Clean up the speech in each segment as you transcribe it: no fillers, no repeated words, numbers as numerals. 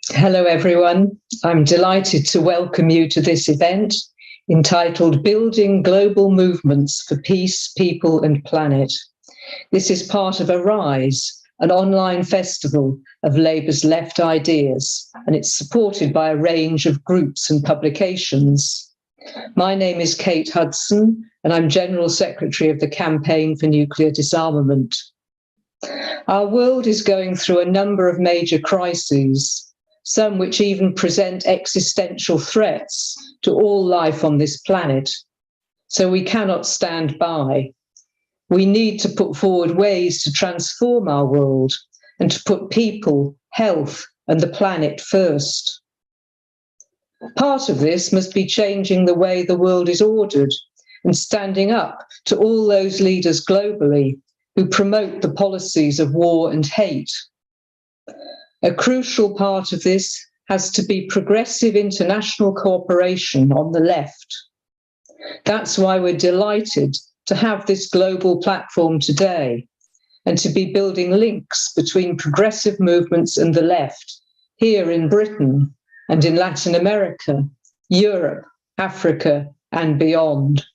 Hello, everyone. I'm delighted to welcome you to this event entitled Building Global Movements for Peace, People and Planet. This is part of Arise, an online festival of Labour's left ideas, and it's supported by a range of groups and publications. My name is Kate Hudson, and I'm General Secretary of the Campaign for Nuclear Disarmament. Our world is going through a number of major crises, some which even present existential threats to all life on this planet. So we cannot stand by. We need to put forward ways to transform our world and to put people, health, and the planet first. Part of this must be changing the way the world is ordered and standing up to all those leaders globally who promote the policies of war and hate. A crucial part of this has to be progressive international cooperation on the left. That's why we're delighted to have this global platform today and to be building links between progressive movements and the left here in Britain and in Latin America, Europe, Africa, and beyond.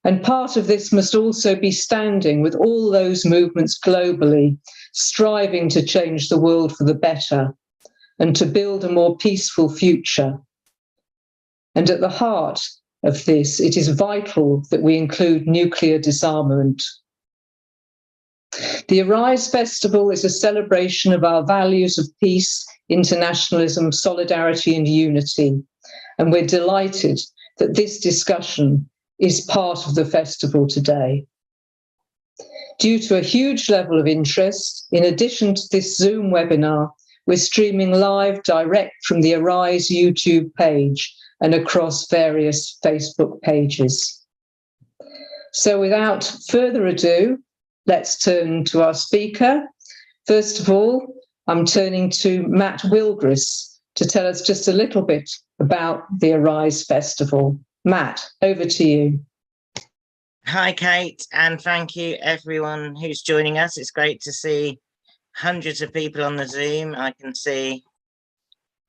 And part of this must also be standing with all those movements globally, striving to change the world for the better and to build a more peaceful future. And at the heart of this, it is vital that we include nuclear disarmament. The Arise Festival is a celebration of our values of peace, internationalism, solidarity, and unity. And we're delighted that this discussion is part of the festival today. Due to a huge level of interest, in addition to this Zoom webinar, we're streaming live direct from the Arise YouTube page and across various Facebook pages. So without further ado, let's turn to our speaker. First of all, I'm turning to Matt Wilgris to tell us just a little bit about the Arise Festival. Matt, over to you. Hi, Kate, and thank you everyone who's joining us. It's great to see hundreds of people on the Zoom. I can see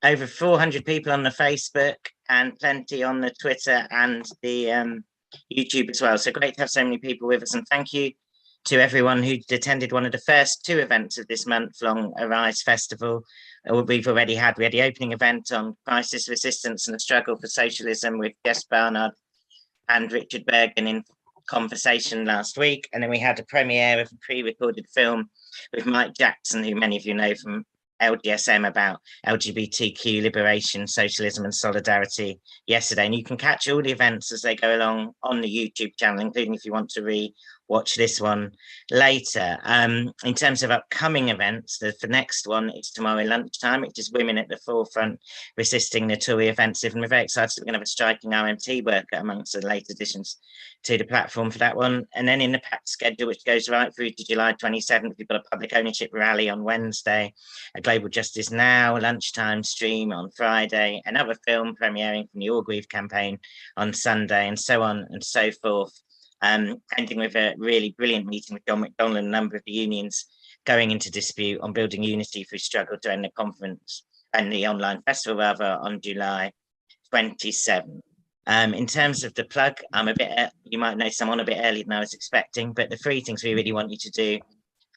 over 400 people on the Facebook and plenty on the Twitter and the YouTube as well. So great to have so many people with us, and thank you to everyone who attended one of the first two events of this month-long Arise Festival. We had the opening event on crisis resistance and the struggle for socialism with Jess Barnard and Richard Bergen in conversation last week. And then we had a premiere of a pre-recorded film with Mike Jackson, who many of you know from LGSM, about LGBTQ liberation, socialism and solidarity yesterday. And you can catch all the events as they go along on the YouTube channel, including if you want to watch this one later. In terms of upcoming events, the next one is tomorrow lunchtime, which is Women at the Forefront Resisting the Tory Offensive. And we're very excited that we're going to have a striking RMT worker amongst the late additions to the platform for that one. And then in the packed schedule, which goes right through to July 27th, we've got a public ownership rally on Wednesday, a Global Justice Now lunchtime stream on Friday, another film premiering from the Orgreave campaign on Sunday, and so on and so forth. Ending with a really brilliant meeting with John McDonnell and a number of the unions going into dispute on building unity through struggle to end the conference and the online festival rather on July 27th. In terms of the plug, you might notice I'm on a bit earlier than I was expecting, but the three things we really want you to do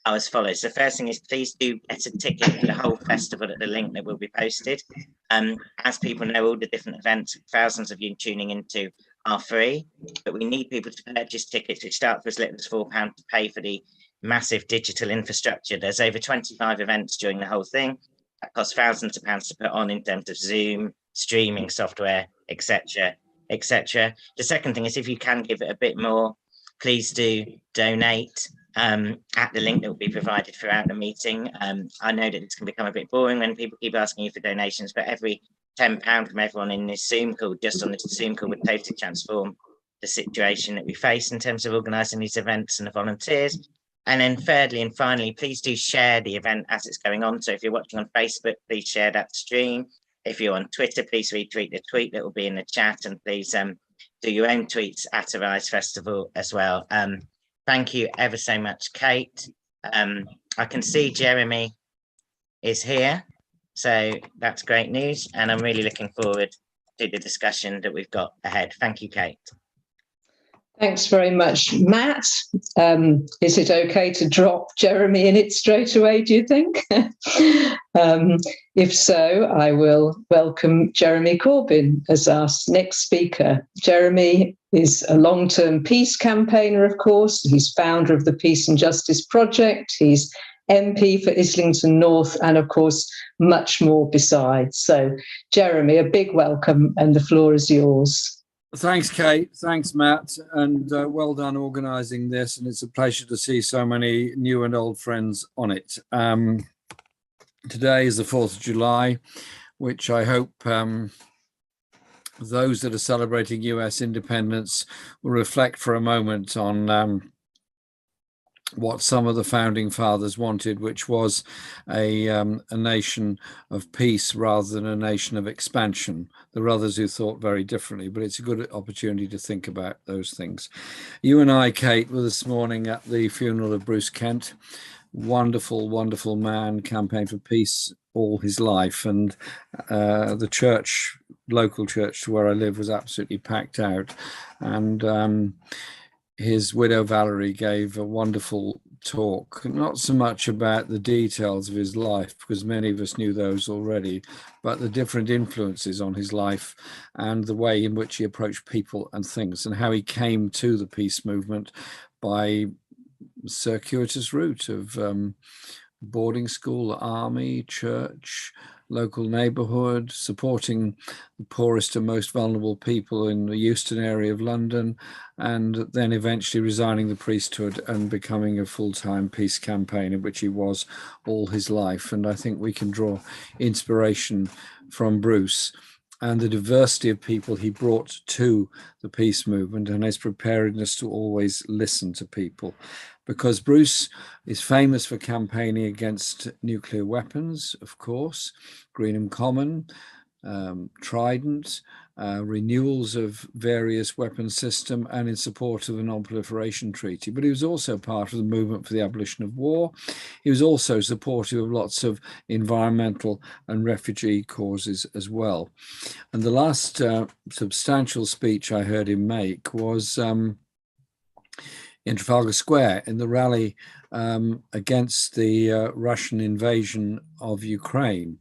are as follows. The first thing is, please do get a ticket for the whole festival at the link that will be posted. As people know, all the different events, thousands of you tuning into, are free, but we need people to purchase tickets, which start for as little as £4 to pay for the massive digital infrastructure. There's over 25 events during the whole thing. That costs thousands of pounds to put on in terms of Zoom, streaming software, etc., etc. The second thing is, if you can give it a bit more, please do donate at the link that will be provided throughout the meeting. I know that this can become a bit boring when people keep asking you for donations, but every £10 from everyone in this Zoom call, just on this Zoom call, would totally transform the situation that we face in terms of organising these events and the volunteers. And then thirdly and finally, please do share the event as it's going on. So if you're watching on Facebook, please share that stream. If you're on Twitter, please retweet the tweet that will be in the chat, and please do your own tweets at Arise Festival as well. Thank you ever so much, Kate. I can see Jeremy is here. So that's great news. And I'm really looking forward to the discussion that we've got ahead. Thank you, Kate. Thanks very much, Matt. Is it okay to drop Jeremy in it straight away, do you think? If so, I will welcome Jeremy Corbyn as our next speaker. Jeremy is a long-term peace campaigner, of course. He's founder of the Peace and Justice Project. He's MP for Islington North, and of course, much more besides. So, Jeremy, a big welcome, and the floor is yours. Thanks, Kate. Thanks, Matt. And well done organising this. And it's a pleasure to see so many new and old friends on it. Today is the 4th of July, which I hope those that are celebrating US independence will reflect for a moment on what some of the founding fathers wanted, which was a nation of peace rather than a nation of expansion. There are others who thought very differently, but it's a good opportunity to think about those things. You and I, Kate, were this morning at the funeral of Bruce Kent. Wonderful, wonderful man, campaigned for peace all his life. And the church, local church to where I live, was absolutely packed out. And his widow Valerie gave a wonderful talk, not so much about the details of his life, because many of us knew those already, but the different influences on his life and the way in which he approached people and things, and how he came to the peace movement by circuitous route of boarding school, army, church, local neighbourhood, supporting the poorest and most vulnerable people in the Euston area of London, and then eventually resigning the priesthood and becoming a full-time peace campaigner, which he was all his life. And I think we can draw inspiration from Bruce and the diversity of people he brought to the peace movement, and his preparedness to always listen to people. Because Bruce is famous for campaigning against nuclear weapons, of course, Greenham Common, Trident, renewals of various weapons system, and in support of the Non-Proliferation Treaty. But he was also part of the movement for the abolition of war. He was also supportive of lots of environmental and refugee causes as well. And the last substantial speech I heard him make was in Trafalgar Square in the rally against the Russian invasion of Ukraine.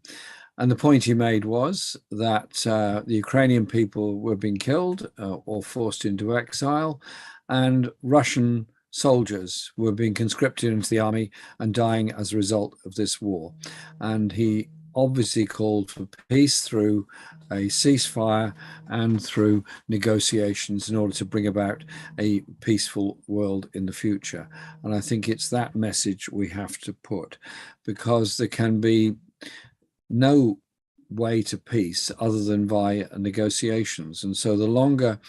And the point he made was that the Ukrainian people were being killed or forced into exile, and Russian soldiers were being conscripted into the army and dying as a result of this war. And he obviously called for peace through a ceasefire and through negotiations in order to bring about a peaceful world in the future. And I think it's that message we have to put, because there can be no way to peace other than via negotiations. And so the longer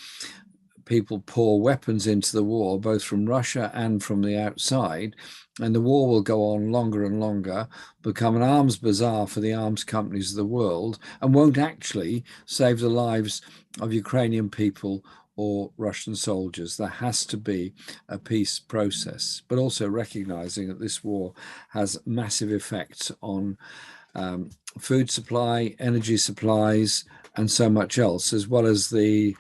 people pour weapons into the war, both from Russia and from the outside, and the war will go on longer and longer, become an arms bazaar for the arms companies of the world, and won't actually save the lives of Ukrainian people or Russian soldiers. There has to be a peace process, but also recognizing that this war has massive effects on food supply, energy supplies, and so much else, as well as the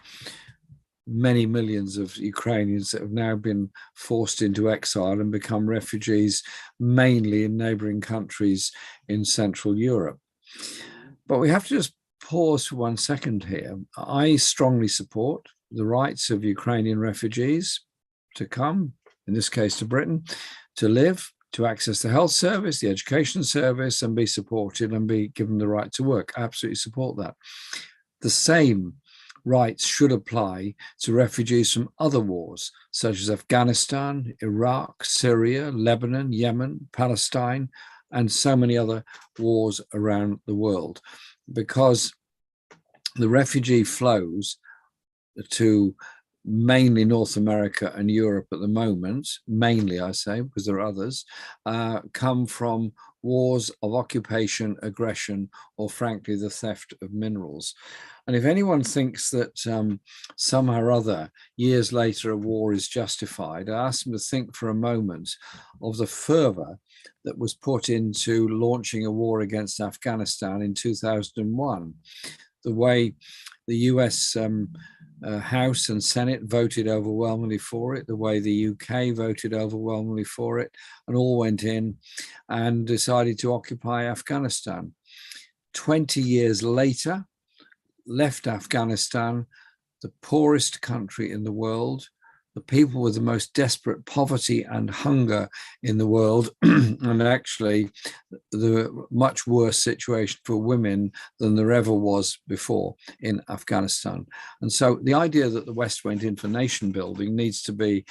many millions of Ukrainians that have now been forced into exile and become refugees, mainly in neighboring countries in Central Europe. But we have to just pause for 1 second here. I strongly support the rights of Ukrainian refugees to come, in this case to Britain, to live, to access the health service, the education service, and be supported and be given the right to work. I absolutely support that. The same rights should apply to refugees from other wars, such as Afghanistan, Iraq, Syria, Lebanon, Yemen, Palestine, and so many other wars around the world, because the refugee flows to mainly North America and Europe at the moment, mainly I say, because there are others, come from wars of occupation, aggression, or frankly, the theft of minerals. And if anyone thinks that somehow or other, years later, a war is justified, I ask them to think for a moment of the fervor that was put into launching a war against Afghanistan in 2001. The way the US House and Senate voted overwhelmingly for it, the way the UK voted overwhelmingly for it, and all went in and decided to occupy Afghanistan. 20 years later, left Afghanistan, the poorest country in the world, the people with the most desperate poverty and hunger in the world, and actually the much worse situation for women than there ever was before in Afghanistan. And so the idea that the West went in for nation building needs to be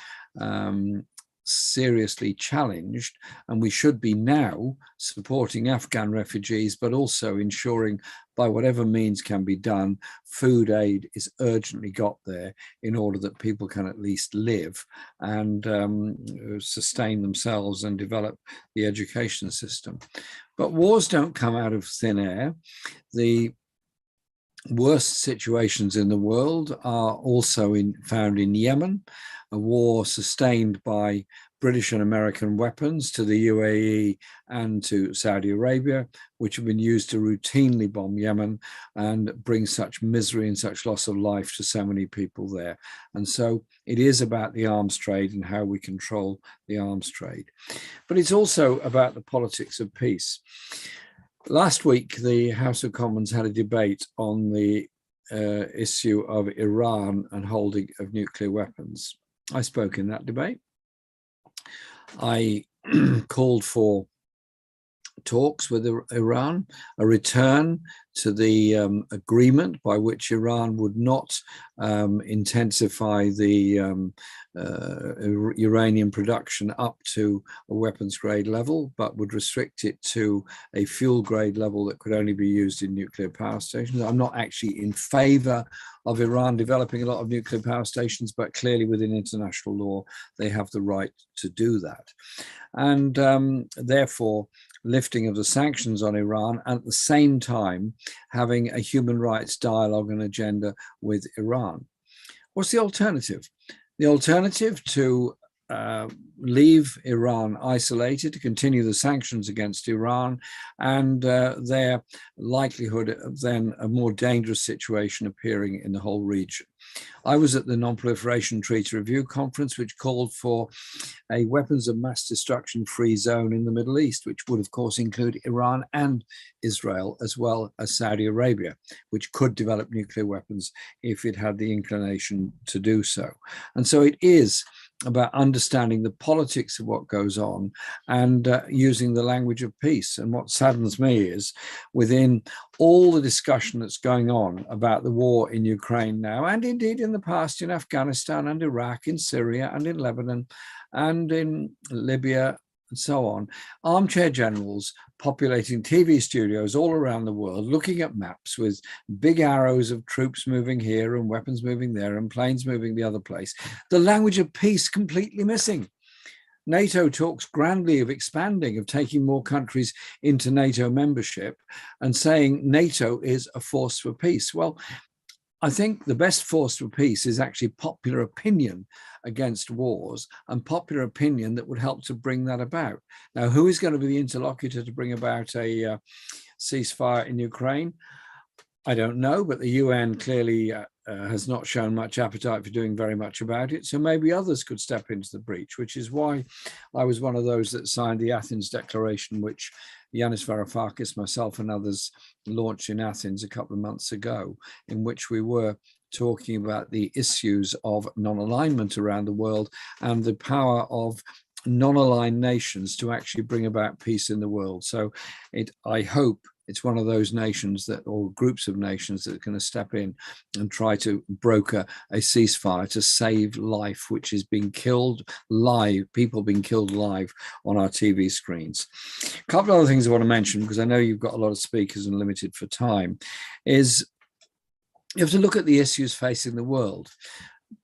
seriously challenged, and we should be now supporting Afghan refugees, but also ensuring by whatever means can be done, food aid is urgently got there in order that people can at least live and sustain themselves and develop the education system. But wars don't come out of thin air. The worst situations in the world are also found in Yemen, a war sustained by British and American weapons to the UAE and to Saudi Arabia, which have been used to routinely bomb Yemen and bring such misery and such loss of life to so many people there. And so it is about the arms trade and how we control the arms trade. But it's also about the politics of peace. Last week, the House of Commons had a debate on the issue of Iran and holding of nuclear weapons. I spoke in that debate. I called for talks with Iran, a return to the agreement by which Iran would not intensify the uranium production up to a weapons grade level, but would restrict it to a fuel grade level that could only be used in nuclear power stations. I'm not actually in favor of Iran developing a lot of nuclear power stations, but clearly within international law, they have the right to do that. And therefore, lifting of the sanctions on Iran, and at the same time, having a human rights dialogue and agenda with Iran. What's the alternative? The alternative to leave Iran isolated, to continue the sanctions against Iran, and their likelihood of then a more dangerous situation appearing in the whole region. I was at the Non-Proliferation Treaty Review Conference, which called for a weapons of mass destruction free zone in the Middle East, which would of course include Iran and Israel, as well as Saudi Arabia, which could develop nuclear weapons if it had the inclination to do so. And so it is about understanding the politics of what goes on and using the language of peace. And what saddens me is within all the discussion that's going on about the war in Ukraine now, and indeed in the past in Afghanistan and Iraq, in Syria and in Lebanon and in Libya and so on, armchair generals populating TV studios all around the world, looking at maps with big arrows of troops moving here and weapons moving there and planes moving the other place. The language of peace completely missing. NATO talks grandly of expanding, of taking more countries into NATO membership and saying NATO is a force for peace. Well, I think the best force for peace is actually popular opinion against wars, and popular opinion that would help to bring that about. Now, who is going to be the interlocutor to bring about a ceasefire in Ukraine? I don't know, but the UN clearly has not shown much appetite for doing very much about it. So maybe others could step into the breach, which is why I was one of those that signed the Athens Declaration, which Yanis Varoufakis, myself and others launched in Athens a couple of months ago, in which we were talking about the issues of non-alignment around the world and the power of non-aligned nations to actually bring about peace in the world. So I hope it's one of those nations that, or groups of nations, that are going to step in and try to broker a ceasefire to save life, which is being killed live, people being killed live on our TV screens. A couple of other things I want to mention, because I know you've got a lot of speakers and limited for time, is you have to look at the issues facing the world.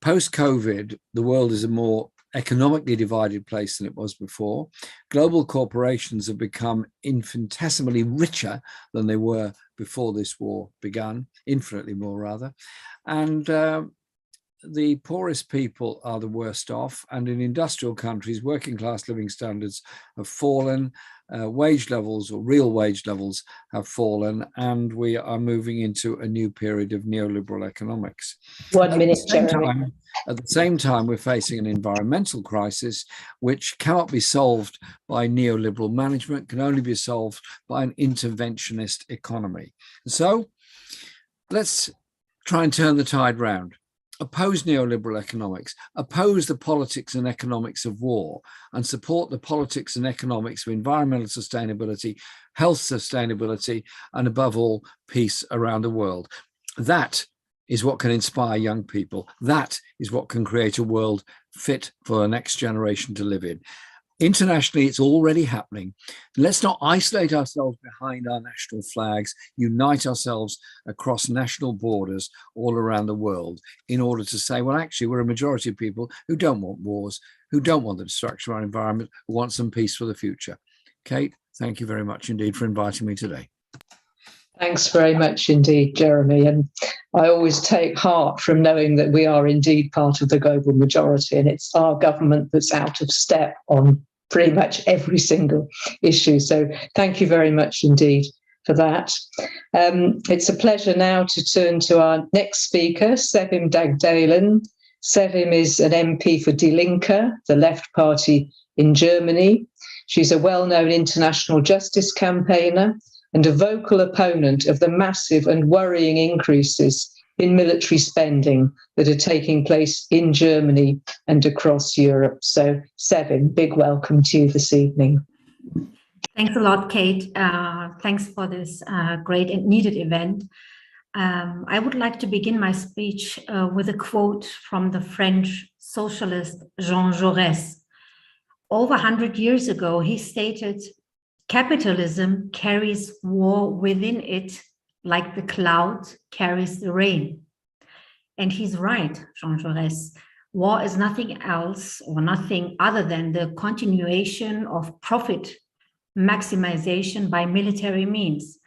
Post-COVID, the world is a more economically divided place than it was before. Global corporations have become infinitesimally richer than they were before this war began, infinitely more rather. And the poorest people are the worst off, and in industrial countries, working class living standards have fallen, wage levels or real wage levels have fallen, and we are moving into a new period of neoliberal economics. 1 minute, Jeremy. At the same time, we're facing an environmental crisis, which cannot be solved by neoliberal management, can only be solved by an interventionist economy. So let's try and turn the tide round. Oppose neoliberal economics, oppose the politics and economics of war, and support the politics and economics of environmental sustainability, health sustainability, and above all, peace around the world. That is what can inspire young people. That is what can create a world fit for the next generation to live in. Internationally, it's already happening. Let's not isolate ourselves behind our national flags, unite ourselves across national borders all around the world in order to say, well, actually, we're a majority of people who don't want wars, who don't want the destruction of our environment, who want some peace for the future. Kate, thank you very much indeed for inviting me today. Thanks very much indeed, Jeremy. And I always take heart from knowing that we are indeed part of the global majority, and it's our government that's out of step on pretty much every single issue. So thank you very much indeed for that. It's a pleasure now to turn to our next speaker, Sevim Dagdalen. Sevim is an MP for Die Linke, the left party in Germany. She's a well-known international justice campaigner and a vocal opponent of the massive and worrying increases in military spending that are taking place in Germany and across Europe. So, Sevim, big welcome to you this evening. Thanks a lot, Kate. Thanks for this great and needed event. I would like to begin my speech with a quote from the French socialist Jean Jaurès. Over 100 years ago, he stated, "Capitalism carries war within it like the cloud carries the rain." And he's right, Jean Jaurès. War is nothing else or nothing other than the continuation of profit maximization by military means.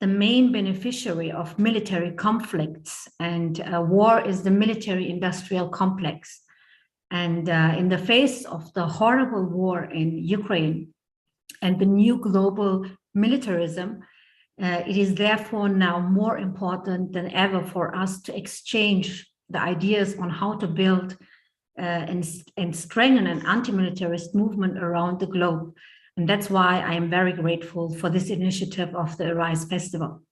The main beneficiary of military conflicts and war is the military-industrial complex. And in the face of the horrible war in Ukraine and the new global militarism, it is therefore now more important than ever for us to exchange the ideas on how to build and strengthen an anti-militarist movement around the globe. And that's why I am very grateful for this initiative of the Arise Festival.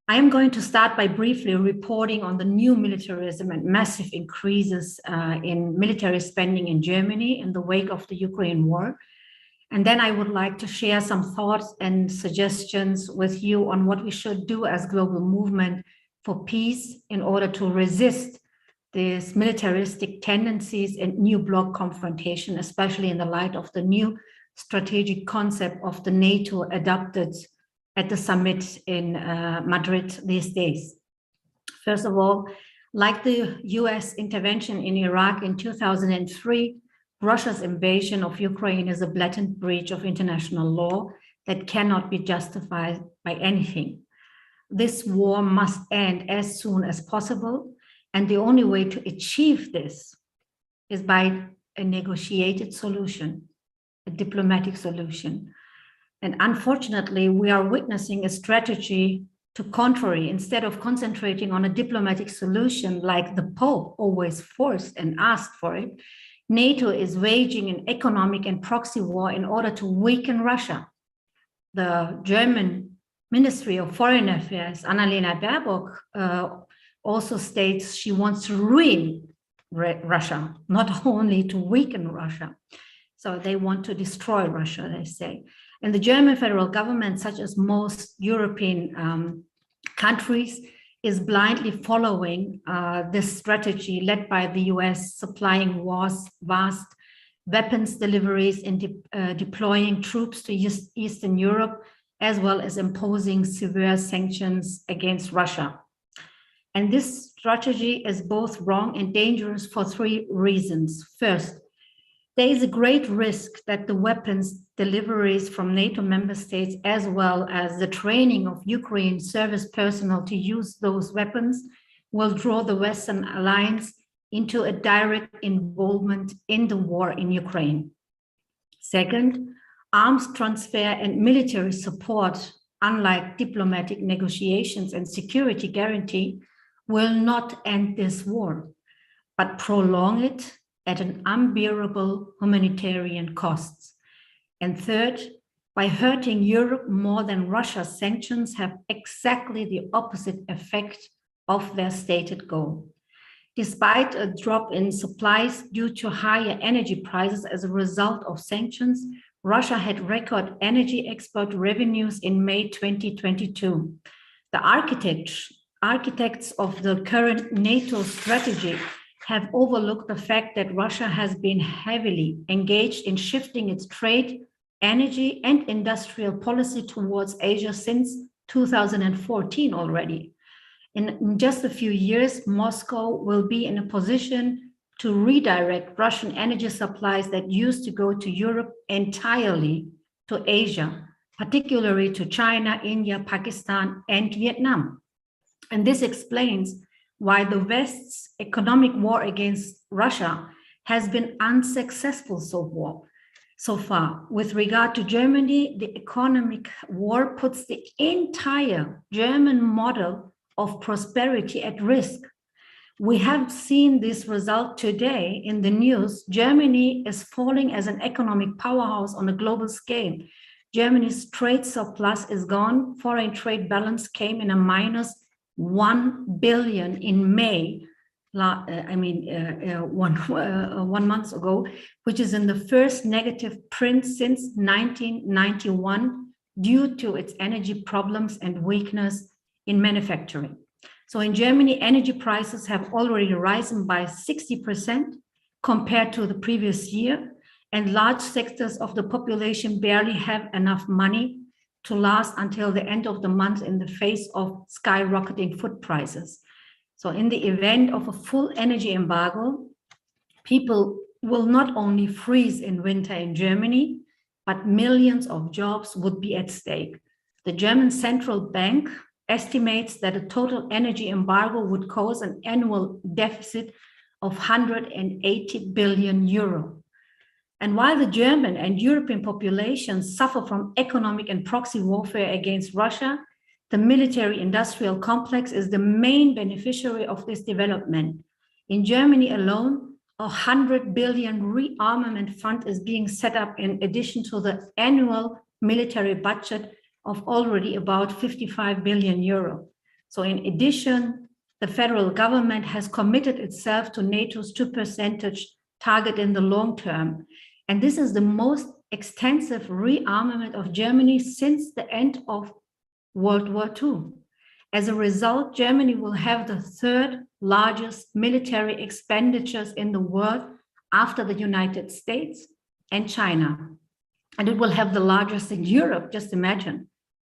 I am going to start by briefly reporting on the new militarism and massive increases in military spending in Germany in the wake of the Ukraine war. And then I would like to share some thoughts and suggestions with you on what we should do as global movement for peace in order to resist these militaristic tendencies and new bloc confrontation, especially in the light of the new strategic concept of the NATO adopted at the summit in Madrid these days. First of all, like the US intervention in Iraq in 2003, Russia's invasion of Ukraine is a blatant breach of international law that cannot be justified by anything. This war must end as soon as possible, and the only way to achieve this is by a negotiated solution, a diplomatic solution. And unfortunately, we are witnessing a strategy to contrary. Instead of concentrating on a diplomatic solution like the Pope always forced and asked for it, NATO is waging an economic and proxy war in order to weaken Russia. The German Ministry of Foreign Affairs, Annalena Baerbock, also states she wants to ruin Russia, not only to weaken Russia. So they want to destroy Russia, they say. And the German federal government, such as most European countries, is blindly following this strategy led by the US, supplying vast weapons deliveries and deploying troops to Eastern Europe, as well as imposing severe sanctions against Russia. And this strategy is both wrong and dangerous for three reasons. First, there is a great risk that the weapons deliveries from NATO member states, as well as the training of Ukraine service personnel to use those weapons, will draw the Western alliance into a direct involvement in the war in Ukraine. Second, arms transfer and military support, unlike diplomatic negotiations and security guarantee, will not end this war, but prolong it at an unbearable humanitarian cost. And third, by hurting Europe more than Russia's sanctions have exactly the opposite effect of their stated goal. Despite a drop in supplies due to higher energy prices as a result of sanctions, Russia had record energy export revenues in May 2022. The architects of the current NATO strategy have overlooked the fact that Russia has been heavily engaged in shifting its trade, energy, and industrial policy towards Asia since 2014 already. In just a few years, Moscow will be in a position to redirect Russian energy supplies that used to go to Europe entirely to Asia, particularly to China, India, Pakistan, and Vietnam. And this explains why the West's economic war against Russia has been unsuccessful so far. With regard to Germany, the economic war puts the entire German model of prosperity at risk. We have seen this result today in the news. Germany is falling as an economic powerhouse on a global scale. Germany's trade surplus is gone. Foreign trade balance came in a minus 1 billion in May, 1 month ago, which is in the first negative print since 1991 due to its energy problems and weakness in manufacturing. So in Germany, energy prices have already risen by 60% compared to the previous year, and large sectors of the population barely have enough money to last until the end of the month in the face of skyrocketing food prices. So in the event of a full energy embargo, people will not only freeze in winter in Germany, but millions of jobs would be at stake. The German central bank estimates that a total energy embargo would cause an annual deficit of 180 billion euro. And while the German and European populations suffer from economic and proxy warfare against Russia, the military-industrial complex is the main beneficiary of this development. In Germany alone, a 100 billion rearmament fund is being set up in addition to the annual military budget of already about 55 billion euro. So in addition, the federal government has committed itself to NATO's 2% target in the long term. And this is the most extensive rearmament of Germany since the end of World War II. As a result, Germany will have the third largest military expenditures in the world after the United States and China. And it will have the largest in Europe, just imagine.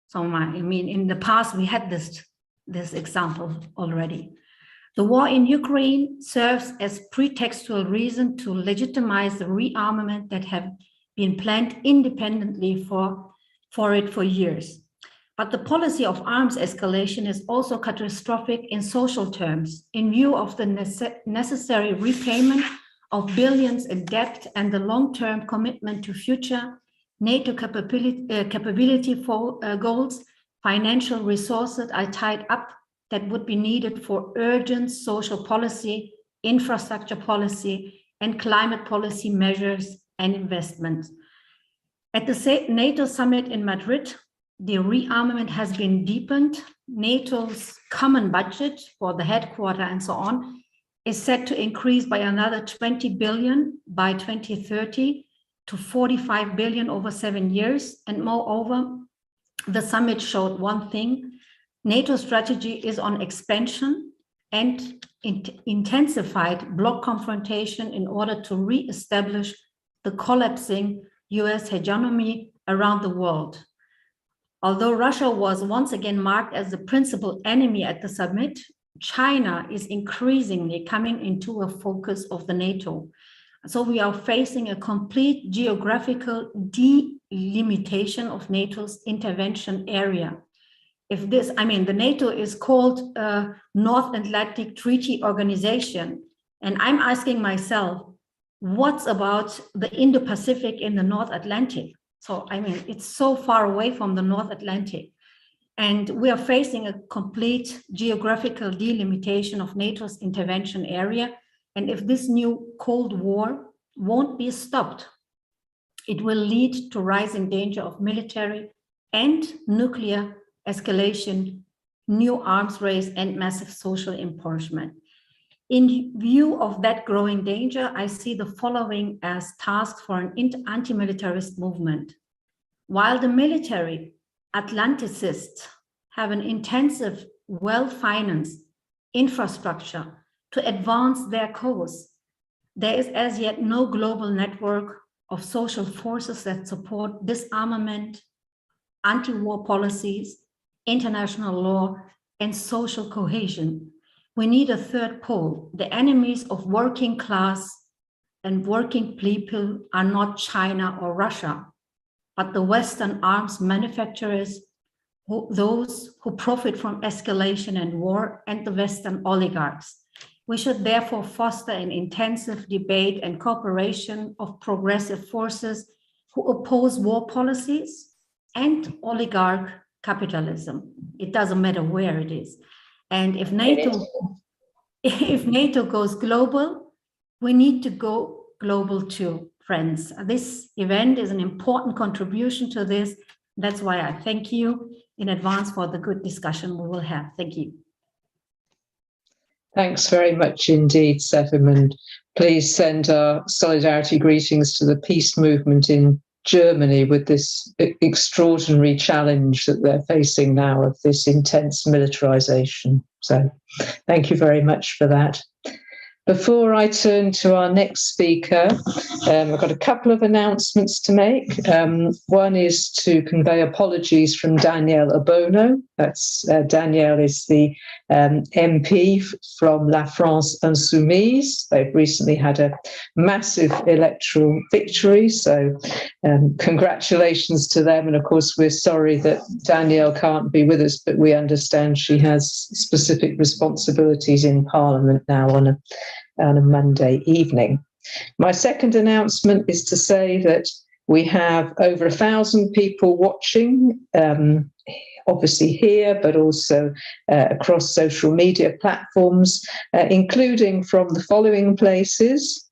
So in the past, we had this example already. The war in Ukraine serves as pretextual reason to legitimize the rearmament that have been planned independently for years. But the policy of arms escalation is also catastrophic in social terms. In view of the necessary repayment of billions in debt and the long-term commitment to future NATO capability goals, financial resources are tied up that would be needed for urgent social policy, infrastructure policy, and climate policy measures and investments. At the NATO summit in Madrid, the rearmament has been deepened. NATO's common budget for the headquarters and so on is set to increase by another 20 billion by 2030 to 45 billion over 7 years. And moreover, the summit showed one thing: NATO strategy is on expansion and intensified bloc confrontation in order to re-establish the collapsing US hegemony around the world. Although Russia was once again marked as the principal enemy at the summit, China is increasingly coming into a focus of the NATO. So we are facing a complete geographical delimitation of NATO's intervention area. If this, the NATO is called North Atlantic Treaty Organization. And I'm asking myself, what's about the Indo-Pacific in the North Atlantic? So, I mean, it's so far away from the North Atlantic. And we are facing a complete geographical delimitation of NATO's intervention area. And if this new Cold War won't be stopped, it will lead to rising danger of military and nuclear escalation, new arms race, and massive social impoverishment. In view of that growing danger, I see the following as tasks for an anti-militarist movement. While the military Atlanticists have an intensive, well-financed infrastructure to advance their cause, there is as yet no global network of social forces that support disarmament, anti-war policies, international law, and social cohesion. We need a third pole. The enemies of working class and working people are not China or Russia, but the Western arms manufacturers, those who profit from escalation and war, and the Western oligarchs. We should therefore foster an intensive debate and cooperation of progressive forces who oppose war policies and oligarch capitalism. It doesn't matter where it is. And if NATO goes global, we need to go global too, friends. This event is an important contribution to this. That's why I thank you in advance for the good discussion we will have. Thank you. Thanks very much indeed, Sevim, and please send our solidarity greetings to the peace movement in Germany with this extraordinary challenge that they're facing now of this intense militarization. So thank you very much for that. Before I turn to our next speaker, I've got a couple of announcements to make. One is to convey apologies from Danièle Obono. That's Danièle is the MP from La France Insoumise. They've recently had a massive electoral victory, so congratulations to them. And of course, we're sorry that Danièle can't be with us, but we understand she has specific responsibilities in Parliament now on a Monday evening. My second announcement is to say that we have over 1,000 people watching, obviously here, but also across social media platforms, including from the following places.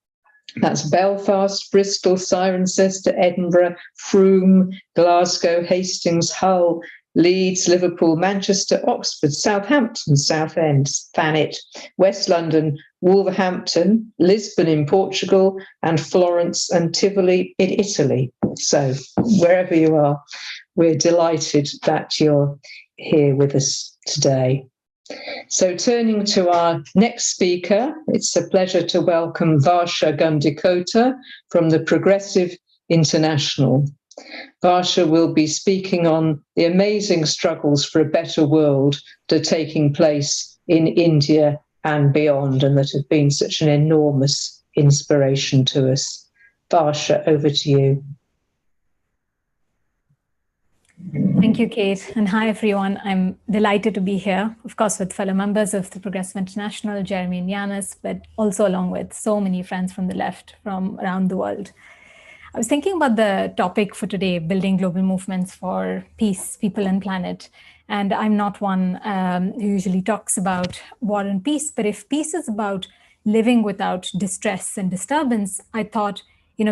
That's Belfast, Bristol, Cirencester, Edinburgh, Frome, Glasgow, Hastings, Hull, Leeds, Liverpool, Manchester, Oxford, Southampton, Southend, Thanet, West London, Wolverhampton, Lisbon in Portugal, and Florence and Tivoli in Italy. So wherever you are, we're delighted that you're here with us today. So turning to our next speaker, it's a pleasure to welcome Varsha Gandikota from the Progressive International. Varsha will be speaking on the amazing struggles for a better world that are taking place in India and beyond, and that have been such an enormous inspiration to us. Varsha, over to you. Thank you, Kate. And hi, everyone. I'm delighted to be here, of course, with fellow members of the Progressive International, Jeremy and Yanis, but also along with so many friends from the left from around the world. I was thinking about the topic for today, building global movements for peace, people and planet. And I'm not one who usually talks about war and peace, but if peace is about living without distress and disturbance, I thought,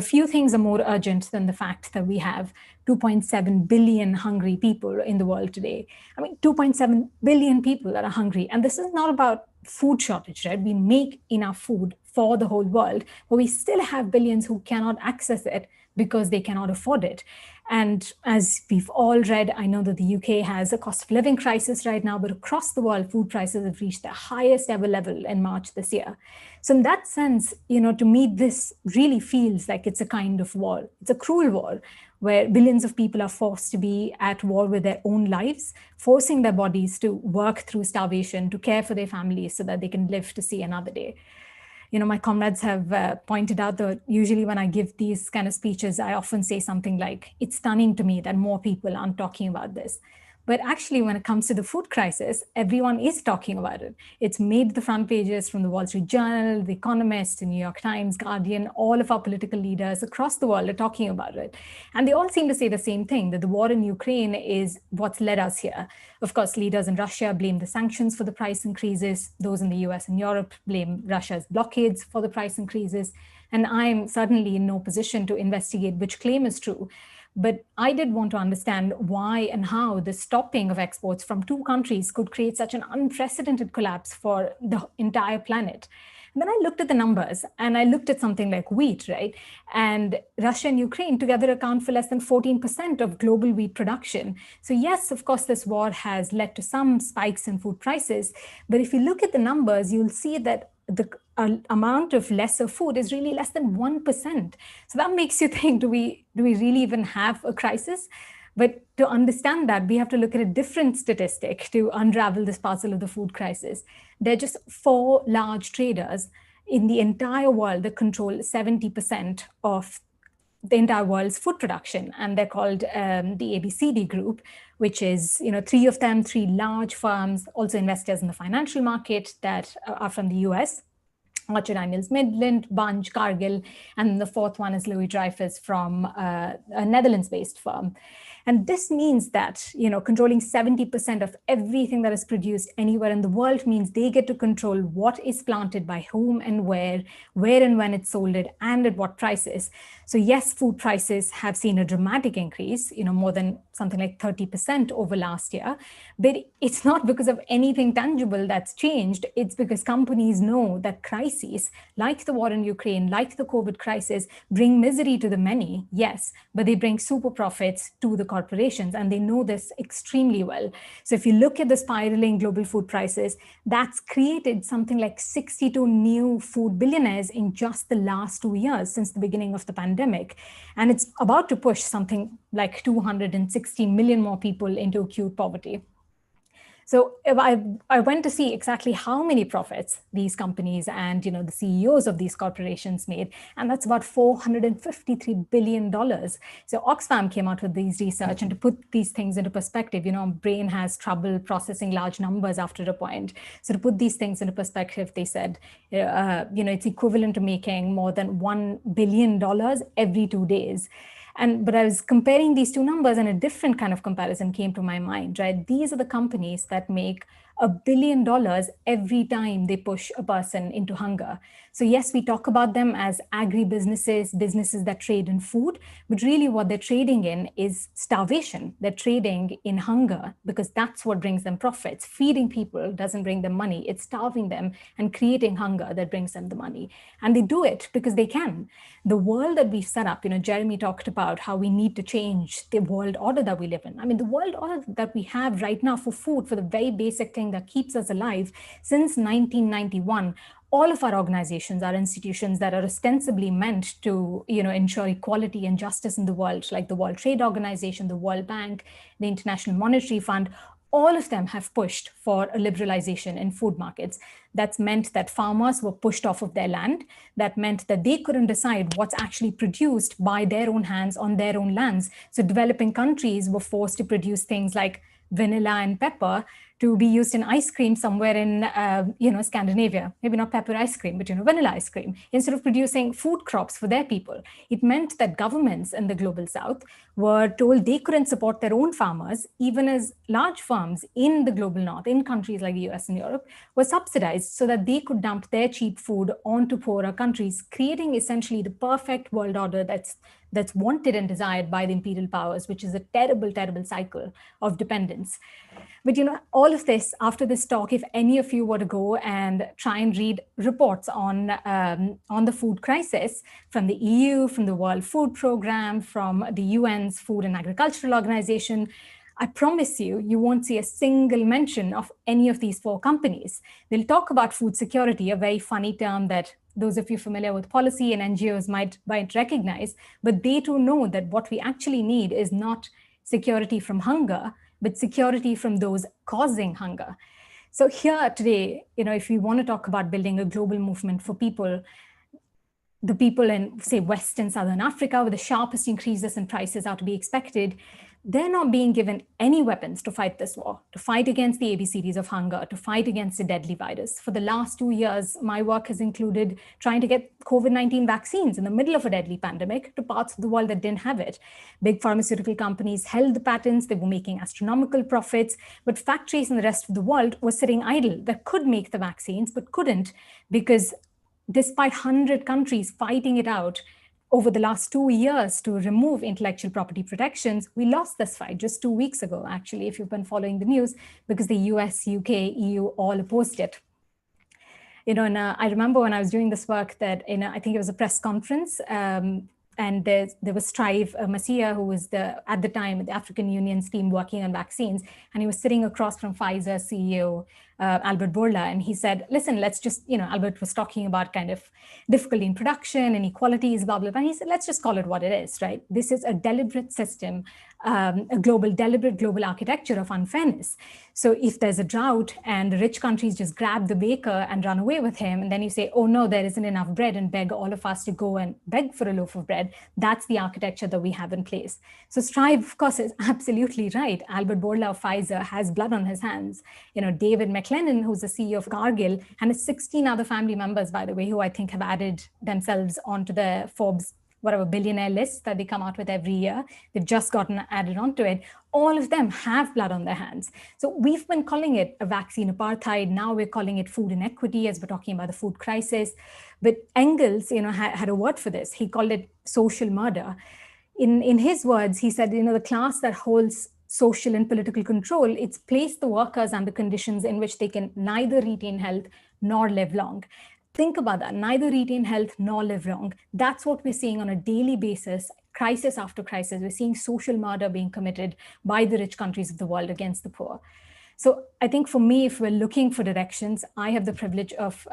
few things are more urgent than the fact that we have 2.7 billion hungry people in the world today. I mean, 2.7 billion people that are hungry. And this is not about food shortage, right? We make enough food for the whole world, but we still have billions who cannot access it because they cannot afford it. And as we've all read, I know that the UK has a cost of living crisis right now, but across the world, food prices have reached their highest ever level in March this year. So in that sense, to me, this really feels like it's a kind of war. It's a cruel war where billions of people are forced to be at war with their own lives, forcing their bodies to work through starvation, to care for their families so that they can live to see another day. My comrades have pointed out that usually when I give these kind of speeches, I often say something like, it's stunning to me that more people aren't talking about this. But actually, when it comes to the food crisis, everyone is talking about it. It's made the front pages from the Wall Street Journal, The Economist, the New York Times, Guardian. All of our political leaders across the world are talking about it. And they all seem to say the same thing, that the war in Ukraine is what's led us here. Of course, leaders in Russia blame the sanctions for the price increases. Those in the US and Europe blame Russia's blockades for the price increases. And I'm certainly in no position to investigate which claim is true. But I did want to understand why and how the stopping of exports from two countries could create such an unprecedented collapse for the entire planet. And then I looked at the numbers, and I looked at something like wheat, right? And Russia and Ukraine together account for less than 14% of global wheat production. So yes, of course, this war has led to some spikes in food prices. But if you look at the numbers, you'll see that the amount of lesser food is really less than 1%. So that makes you think, do we really even have a crisis? But to understand that, we have to look at a different statistic to unravel this puzzle of the food crisis. There are just 4 large traders in the entire world that control 70% of the entire world's food production. And they're called the ABCD group, which is, 3 of them, 3 large firms, also investors in the financial market that are from the US. Archer Daniels Midland, Bunch, Cargill, and the 4th one is Louis Dreyfus from a Netherlands-based firm. And this means that, controlling 70% of everything that is produced anywhere in the world means they get to control what is planted by whom and where and when it's sold it, and at what prices. So yes, food prices have seen a dramatic increase, more than something like 30% over last year. But it's not because of anything tangible that's changed. It's because companies know that crises like the war in Ukraine, like the COVID crisis, bring misery to the many, yes, but they bring super profits to the corporations, and they know this extremely well. So if you look at the spiraling global food prices, that's created something like 62 new food billionaires in just the last 2 years since the beginning of the pandemic. And it's about to push something like 260 million more people into acute poverty. So I went to see exactly how many profits these companies and the CEOs of these corporations made, and that's about $453 billion. So Oxfam came out with these research, and to put these things into perspective, brain has trouble processing large numbers after a point. So to put these things into perspective, they said, it's equivalent to making more than $1 billion every 2 days. But I was comparing these two numbers, and a different kind of comparison came to my mind, right? These are the companies that make $1 billion every time they push a person into hunger. So yes, we talk about them as agribusinesses, businesses that trade in food, but really what they're trading in is starvation. They're trading in hunger because that's what brings them profits. Feeding people doesn't bring them money. It's starving them and creating hunger that brings them the money. And they do it because they can. The world that we've set up, Jeremy talked about how we need to change the world order that we live in. I mean, the world order that we have right now for food, for the very basic thing that keeps us alive, since 1991, all of our organizations are institutions that are ostensibly meant to, ensure equality and justice in the world, like the World Trade Organization, the World Bank, the International Monetary Fund. All of them have pushed for a liberalization in food markets. That's meant that farmers were pushed off of their land. That meant that they couldn't decide what's actually produced by their own hands on their own lands. So developing countries were forced to produce things like vanilla and pepper to be used in ice cream somewhere in, Scandinavia. Maybe not pepper ice cream, but, vanilla ice cream, instead of producing food crops for their people. It meant that governments in the global south were told they couldn't support their own farmers, even as large farms in the global north, in countries like the US and Europe, were subsidized so that they could dump their cheap food onto poorer countries, creating essentially the perfect world order that's wanted and desired by the imperial powers, which is a terrible, terrible cycle of dependence. But all of this, after this talk, if any of you were to go and try and read reports on the food crisis from the EU, from the World Food Programme, from the UN's Food and Agricultural Organization, I promise you won't see a single mention of any of these 4 companies. They'll talk about food security, a very funny term that those of you familiar with policy and NGOs might recognize, but they too know that what we actually need is not security from hunger, but security from those causing hunger. So here today, if we want to talk about building a global movement for people, the people in, say, West and Southern Africa, where the sharpest increases in prices are to be expected, they're not being given any weapons to fight this war, to fight against the ABCDs of hunger, to fight against the deadly virus. For the last 2 years, my work has included trying to get COVID-19 vaccines in the middle of a deadly pandemic to parts of the world that didn't have it. Big pharmaceutical companies held the patents, they were making astronomical profits, but factories in the rest of the world were sitting idle that could make the vaccines, but couldn't, because despite 100 countries fighting it out, over the last 2 years to remove intellectual property protections, we lost this fight just 2 weeks ago, actually, if you've been following the news, because the US, UK, EU all opposed it. And I remember when I was doing this work that, I think it was a press conference, and there was Strive Masia, who was at the time the African Union's team working on vaccines, and he was sitting across from Pfizer CEO Albert Bourla, and he said, listen, let's just, Albert was talking about kind of difficulty in production, inequalities, blah, blah, blah. And he said, let's just call it what it is, right? This is a deliberate system, a deliberate global architecture of unfairness. So if there's a drought and the rich countries just grab the baker and run away with him, and then you say, oh no, there isn't enough bread, and beg all of us to go and beg for a loaf of bread, that's the architecture that we have in place. So Strive, of course, is absolutely right. Albert Bourla of Pfizer has blood on his hands. David McLennan, who's the CEO of Cargill, and his 16 other family members, by the way, who I think have added themselves onto the Forbes billionaire list that they come out with every year. They've just gotten added onto it. All of them have blood on their hands. So we've been calling it a vaccine apartheid. Now we're calling it food inequity, as we're talking about the food crisis. But Engels, had a word for this. He called it social murder. In his words, he said, the class that holds social and political control, it's placed the workers under conditions in which they can neither retain health nor live long. Think about that, neither retain health nor live long. That's what we're seeing on a daily basis, crisis after crisis. We're seeing social murder being committed by the rich countries of the world against the poor. So I think for me, if we're looking for directions, I have the privilege of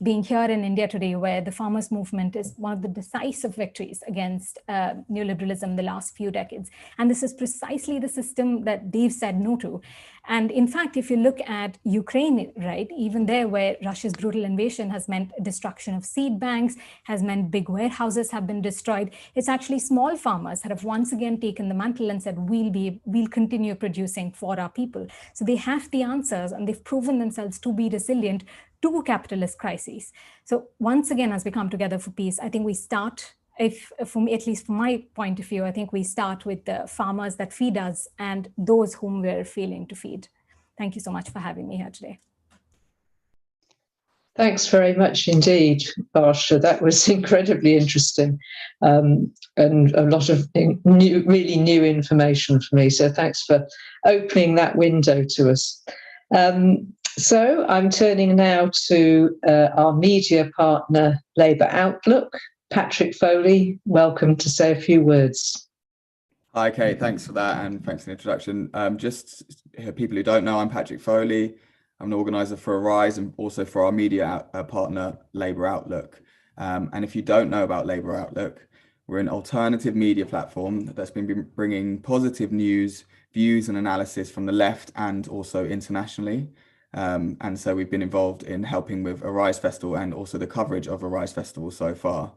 being here in India today, where the farmers' movement is one of the decisive victories against neoliberalism the last few decades. And this is precisely the system that they've said no to. And in fact, if you look at Ukraine, right, even there where Russia's brutal invasion has meant destruction of seed banks, has meant big warehouses have been destroyed, it's actually small farmers that have once again taken the mantle and said, we'll continue producing for our people. So they have the answers, and they've proven themselves to be resilient to capitalist crises. So once again, as we come together for peace, I think we start, at least from my point of view, I think we start with the farmers that feed us and those whom we're failing to feed. Thank you so much for having me here today. Thanks very much indeed, Varsha. That was incredibly interesting, and a lot of really new information for me. So thanks for opening that window to us. So I'm turning now to our media partner, Labour Outlook. Patrick Foley, welcome to say a few words. Hi, Kate. Thanks for that, and thanks for the introduction. Just people who don't know, I'm Patrick Foley. I'm an organizer for Arise and also for our media partner, Labour Outlook. And if you don't know about Labour Outlook, we're an alternative media platform that's been bringing positive news, views and analysis from the left and also internationally. And so we've been involved in helping with Arise Festival and also the coverage of Arise Festival so far.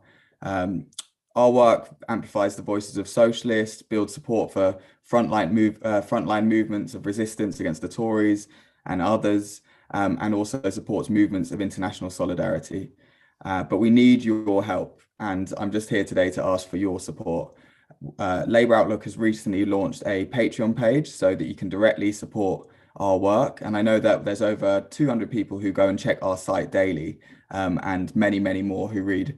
Our work amplifies the voices of socialists, builds support for frontline movements of resistance against the Tories and others, and also supports movements of international solidarity. But we need your help, and I'm just here today to ask for your support. Labour Outlook has recently launched a Patreon page so that you can directly support our work, and I know that there's over 200 people who go and check our site daily, and many more who read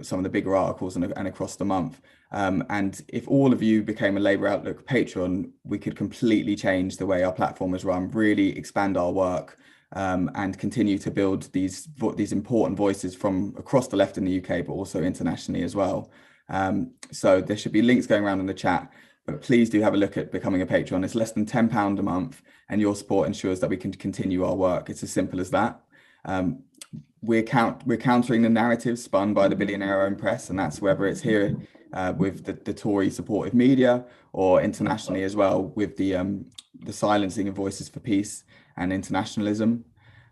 some of the bigger articles and across the month. And if all of you became a Labour Outlook patron, we could completely change the way our platform is run, really expand our work, and continue to build these important voices from across the left in the UK, but also internationally as well. So there should be links going around in the chat, but please do have a look at becoming a patron. It's less than £10 a month, and your support ensures that we can continue our work. It's as simple as that. We're countering the narrative spun by the billionaire-owned press, and that's whether it's here with the Tory supportive media or internationally as well with the silencing of voices for peace and internationalism.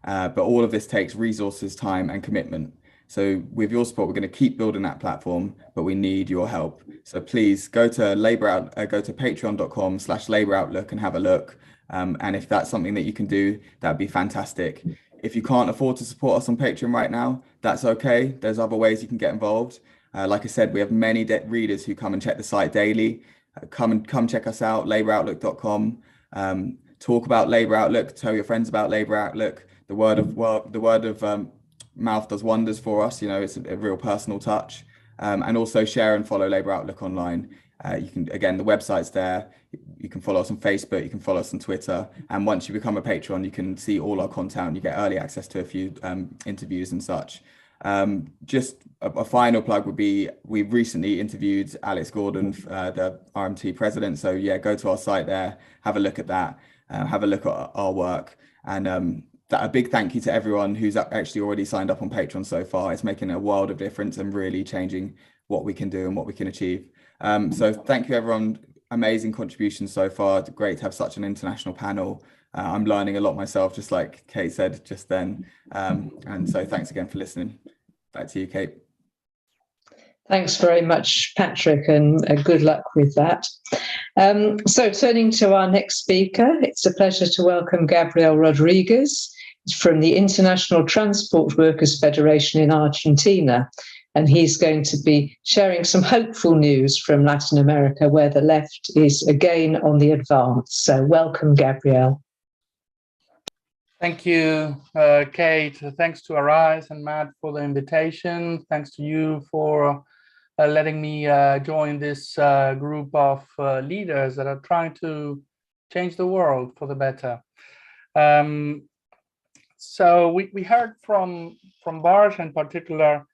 But all of this takes resources, time and commitment. So with your support, we're going to keep building that platform, but we need your help. So please go to patreon.com/LabourOutlook and have a look. And if that's something that you can do, that'd be fantastic. If you can't afford to support us on Patreon right now, that's okay. There's other ways you can get involved. Like I said, we have many readers who come and check the site daily. Come check us out, LabourOutlook.com. Talk about Labour Outlook. Tell your friends about Labour Outlook. The word of mouth does wonders for us. You know, it's a real personal touch. And also share and follow Labour Outlook online. You can, again, the website's there. You can follow us on Facebook. You can follow us on Twitter. And once you become a patron, you can see all our content. You get early access to a few interviews and such. Just a final plug would be, we've recently interviewed Alex Gordon, the RMT president. So yeah, go to our site there, have a look at that, have a look at our work. And a big thank you to everyone who's actually already signed up on Patreon so far. It's making a world of difference and really changing what we can do and what we can achieve. So thank you, everyone. Amazing contributions so far. Great to have such an international panel. I'm learning a lot myself, just like Kate said just then. And so thanks again for listening. Back to you, Kate. Thanks very much, Patrick, and good luck with that. So turning to our next speaker, it's a pleasure to welcome Gabriel Rodriguez from the International Transport Workers Federation in Argentina. And he's going to be sharing some hopeful news from Latin America, where the left is again on the advance. So welcome, Gabriel. Thank you, Kate. Thanks to Arise and Matt for the invitation. Thanks to you for letting me join this group of leaders that are trying to change the world for the better. So we heard from Varsha in particular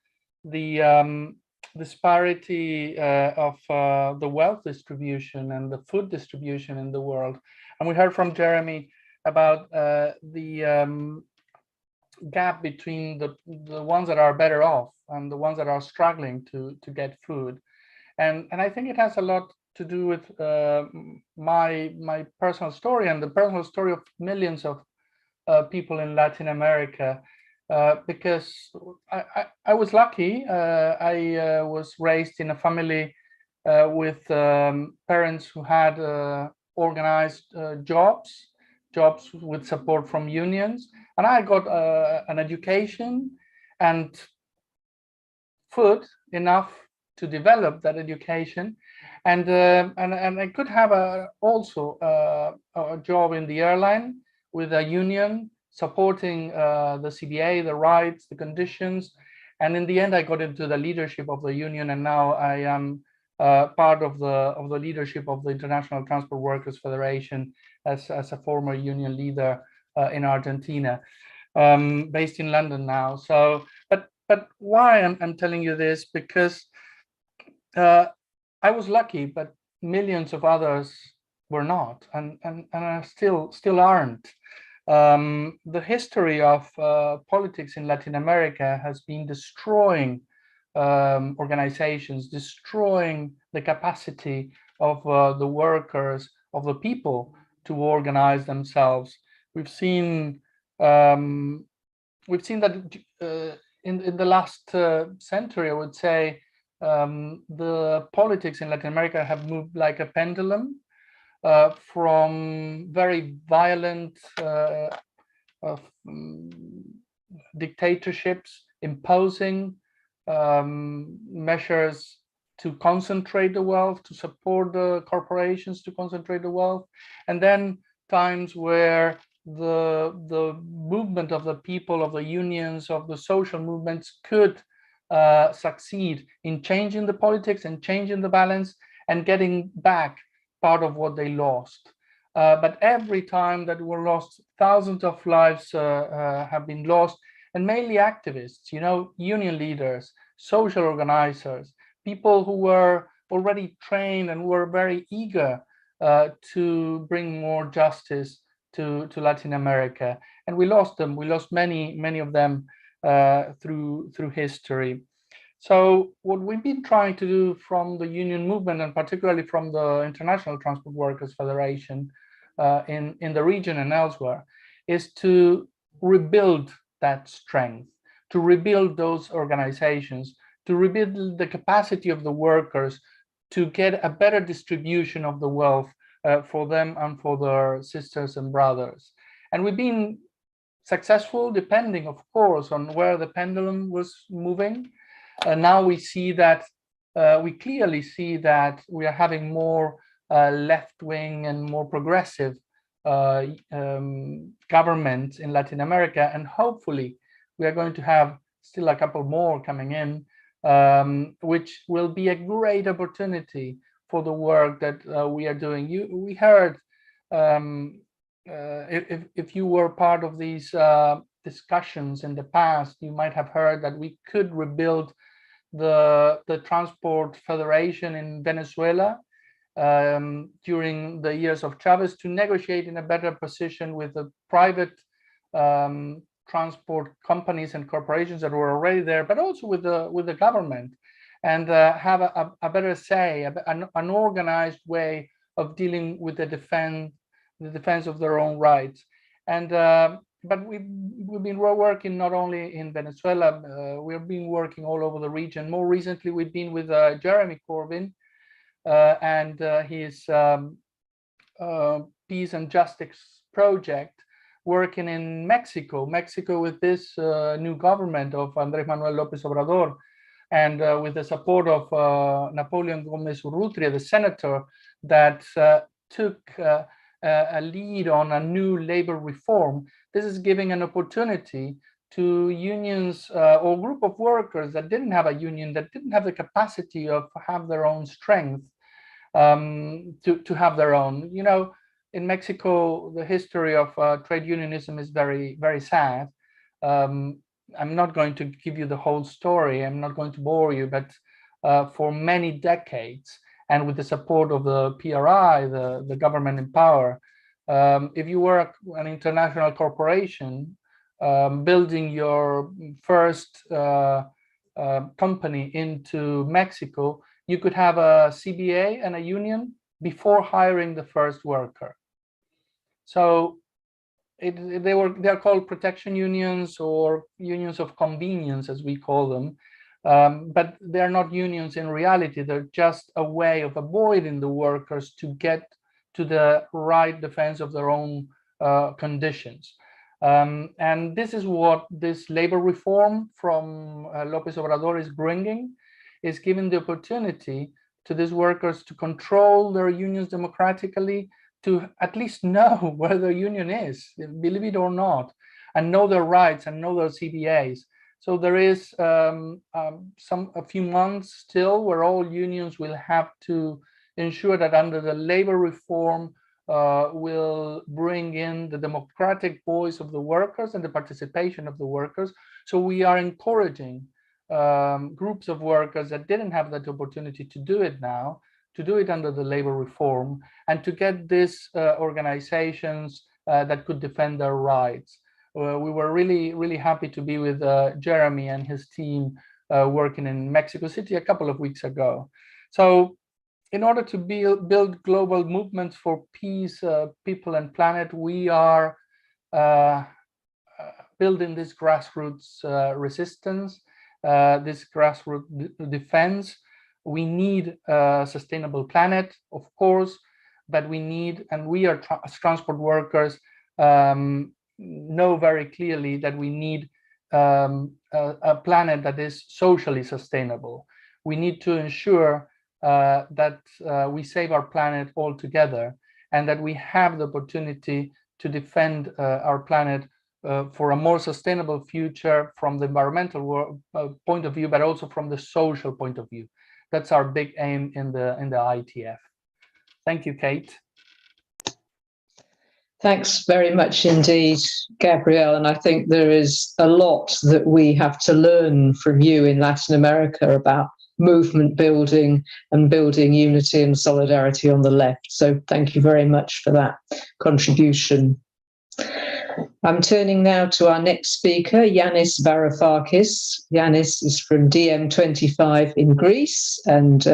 the disparity of the wealth distribution and the food distribution in the world. And we heard from Jeremy about the gap between the ones that are better off and the ones that are struggling to get food. And I think it has a lot to do with my personal story and the personal story of millions of people in Latin America. Because I was lucky. I was raised in a family with parents who had organized jobs with support from unions, and I got an education and food enough to develop that education, and I could have also a job in the airline with a union, supporting the CBA, the rights, the conditions. And in the end, I got into the leadership of the union, and now I am part of the leadership of the International Transport Workers Federation as a former union leader in Argentina, based in London now. So, but why I'm telling you this? Because I was lucky, but millions of others were not, and still aren't. The history of politics in Latin America has been destroying organizations, destroying the capacity of the workers, of the people to organize themselves. We've seen that in the last century, I would say, the politics in Latin America have moved like a pendulum. From very violent dictatorships imposing measures to concentrate the wealth, to support the corporations to concentrate the wealth, and then times where the movement of the people, of the unions, of the social movements could succeed in changing the politics and changing the balance and getting back part of what they lost. But every time that were lost, thousands of lives have been lost, and mainly activists, union leaders, social organizers, people who were already trained and were very eager to bring more justice to Latin America. And we lost them. We lost many of them through history. So what we've been trying to do from the union movement, and particularly from the International Transport Workers Federation in the region and elsewhere, is to rebuild that strength, to rebuild those organizations, to rebuild the capacity of the workers to get a better distribution of the wealth for them and for their sisters and brothers. And we've been successful, depending, of course, on where the pendulum was moving. Now we see that, we clearly see that we are having more left-wing and more progressive governments in Latin America, and hopefully we are going to have still a couple more coming in, which will be a great opportunity for the work that we are doing. We heard, if you were part of these discussions in the past, you might have heard that we could rebuild the transport federation in Venezuela during the years of Chavez, to negotiate in a better position with the private transport companies and corporations that were already there, but also with the government, and have a better say, an organized way of dealing with the defense of their own rights. And but we've been working not only in Venezuela, we've been working all over the region. More recently, we've been with Jeremy Corbyn and his Peace and Justice project, working in Mexico with this new government of Andrés Manuel López Obrador, and with the support of Napoleon Gómez Urrutia, the senator that took a lead on a new labor reform. This is giving an opportunity to unions or group of workers that didn't have a union, that didn't have the capacity of have their own strength, to have their own. You know, in Mexico, the history of trade unionism is very, very sad. I'm not going to give you the whole story. I'm not going to bore you, but for many decades, and with the support of the PRI, the government in power, if you were an international corporation building your first company into Mexico, you could have a CBA and a union before hiring the first worker. So they are called protection unions, or unions of convenience, as we call them. But they're not unions in reality. They're just a way of avoiding the workers to get to the right defense of their own conditions. And this is what this labor reform from López Obrador is bringing, is giving the opportunity to these workers to control their unions democratically, to at least know where their union is, believe it or not, and know their rights and know their CBAs. So there is a few months still where all unions will have to ensure that under the labor reform will bring in the democratic voice of the workers and the participation of the workers. So we are encouraging groups of workers that didn't have that opportunity to do it now, to do it under the labor reform, and to get these organizations that could defend their rights. We were really, really happy to be with Jeremy and his team working in Mexico City a couple of weeks ago. So in order to build global movements for peace, people and planet, we are building this grassroots resistance, this grassroots defense. We need a sustainable planet, of course, but we need, and we are as transport workers, know very clearly that we need a planet that is socially sustainable. We need to ensure that we save our planet altogether, and that we have the opportunity to defend our planet for a more sustainable future from the environmental point of view, but also from the social point of view. That's our big aim in the ITF. Thank you, Kate. Thanks very much indeed, Gabriel. And I think there is a lot that we have to learn from you in Latin America about movement building and building unity and solidarity on the left. So thank you very much for that contribution. I'm turning now to our next speaker, Yanis Varoufakis. Yanis is from DiEM 25 in Greece, and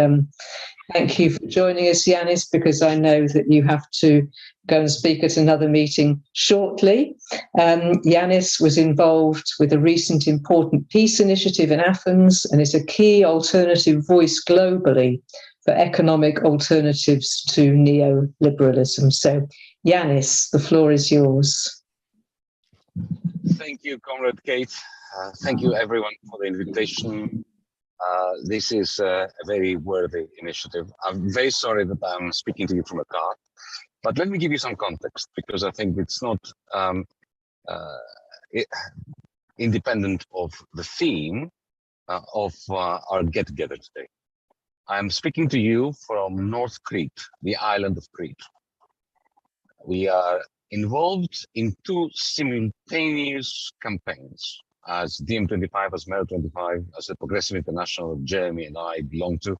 Thank you for joining us, Yanis, because I know that you have to go and speak at another meeting shortly. Yanis was involved with a recent important peace initiative in Athens and is a key alternative voice globally for economic alternatives to neoliberalism. So, Yanis, the floor is yours. Thank you, Comrade Kate. Thank you, everyone, for the invitation. This is a very worthy initiative. I'm very sorry that I'm speaking to you from a car, but let me give you some context, because I think it's not independent of the theme of our get-together today. I'm speaking to you from North Crete, the island of Crete. We are involved in two simultaneous campaigns as DiEM25, as Mail25, as the Progressive International Jeremy and I belong to.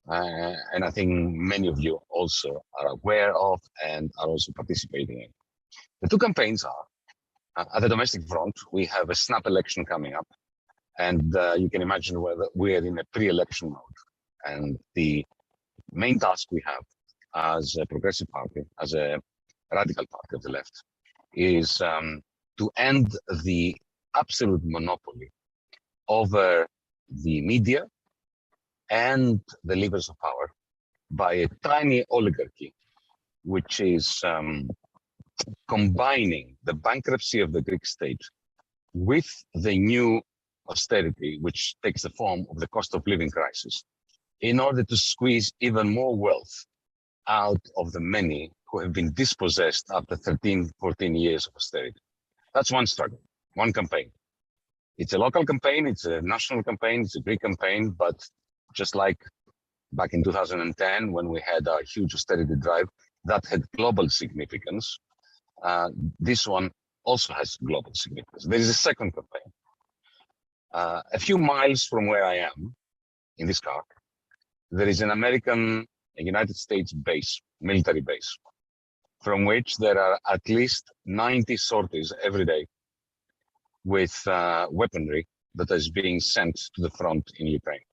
And I think many of you also are aware of and are also participating in. The two campaigns are, at the domestic front, we have a snap election coming up. And you can imagine whether we're in a pre-election mode. And the main task we have as a progressive party, as a radical party of the left, is to end the absolute monopoly over the media and the levers of power by a tiny oligarchy, which is combining the bankruptcy of the Greek state with the new austerity, which takes the form of the cost of living crisis, in order to squeeze even more wealth out of the many who have been dispossessed after 13, 14 years of austerity. That's one struggle, one campaign. It's a local campaign, it's a national campaign, it's a Greek campaign, but just like back in 2010, when we had our huge austerity drive, that had global significance. This one also has global significance. There is a second campaign. A few miles from where I am, in this car, there is an American, United States base, military base, from which there are at least 90 sorties every day with weaponry that is being sent to the front in Ukraine.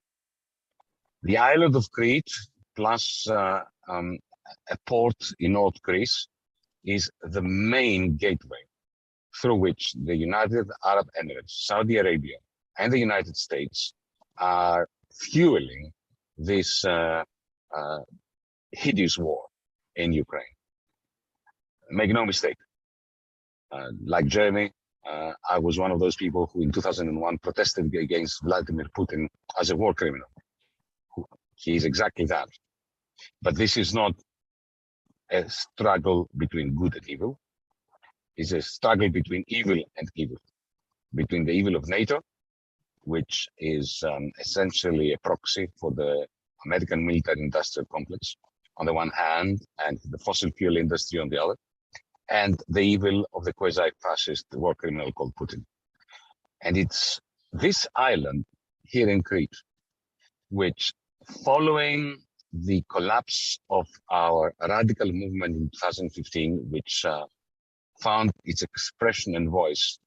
The island of Crete, plus a port in North Greece, is the main gateway through which the United Arab Emirates, Saudi Arabia, and the United States are fueling this hideous war in Ukraine. Make no mistake, like Jeremy, I was one of those people who in 2001 protested against Vladimir Putin as a war criminal. He is exactly that. But this is not a struggle between good and evil. It's a struggle between evil and evil, between the evil of NATO, which is essentially a proxy for the American military-industrial complex on the one hand, and the fossil fuel industry on the other, and the evil of the quasi-fascist war criminal called Putin. And it's this island here in Crete, which, following the collapse of our radical movement in 2015, which found its expression and voice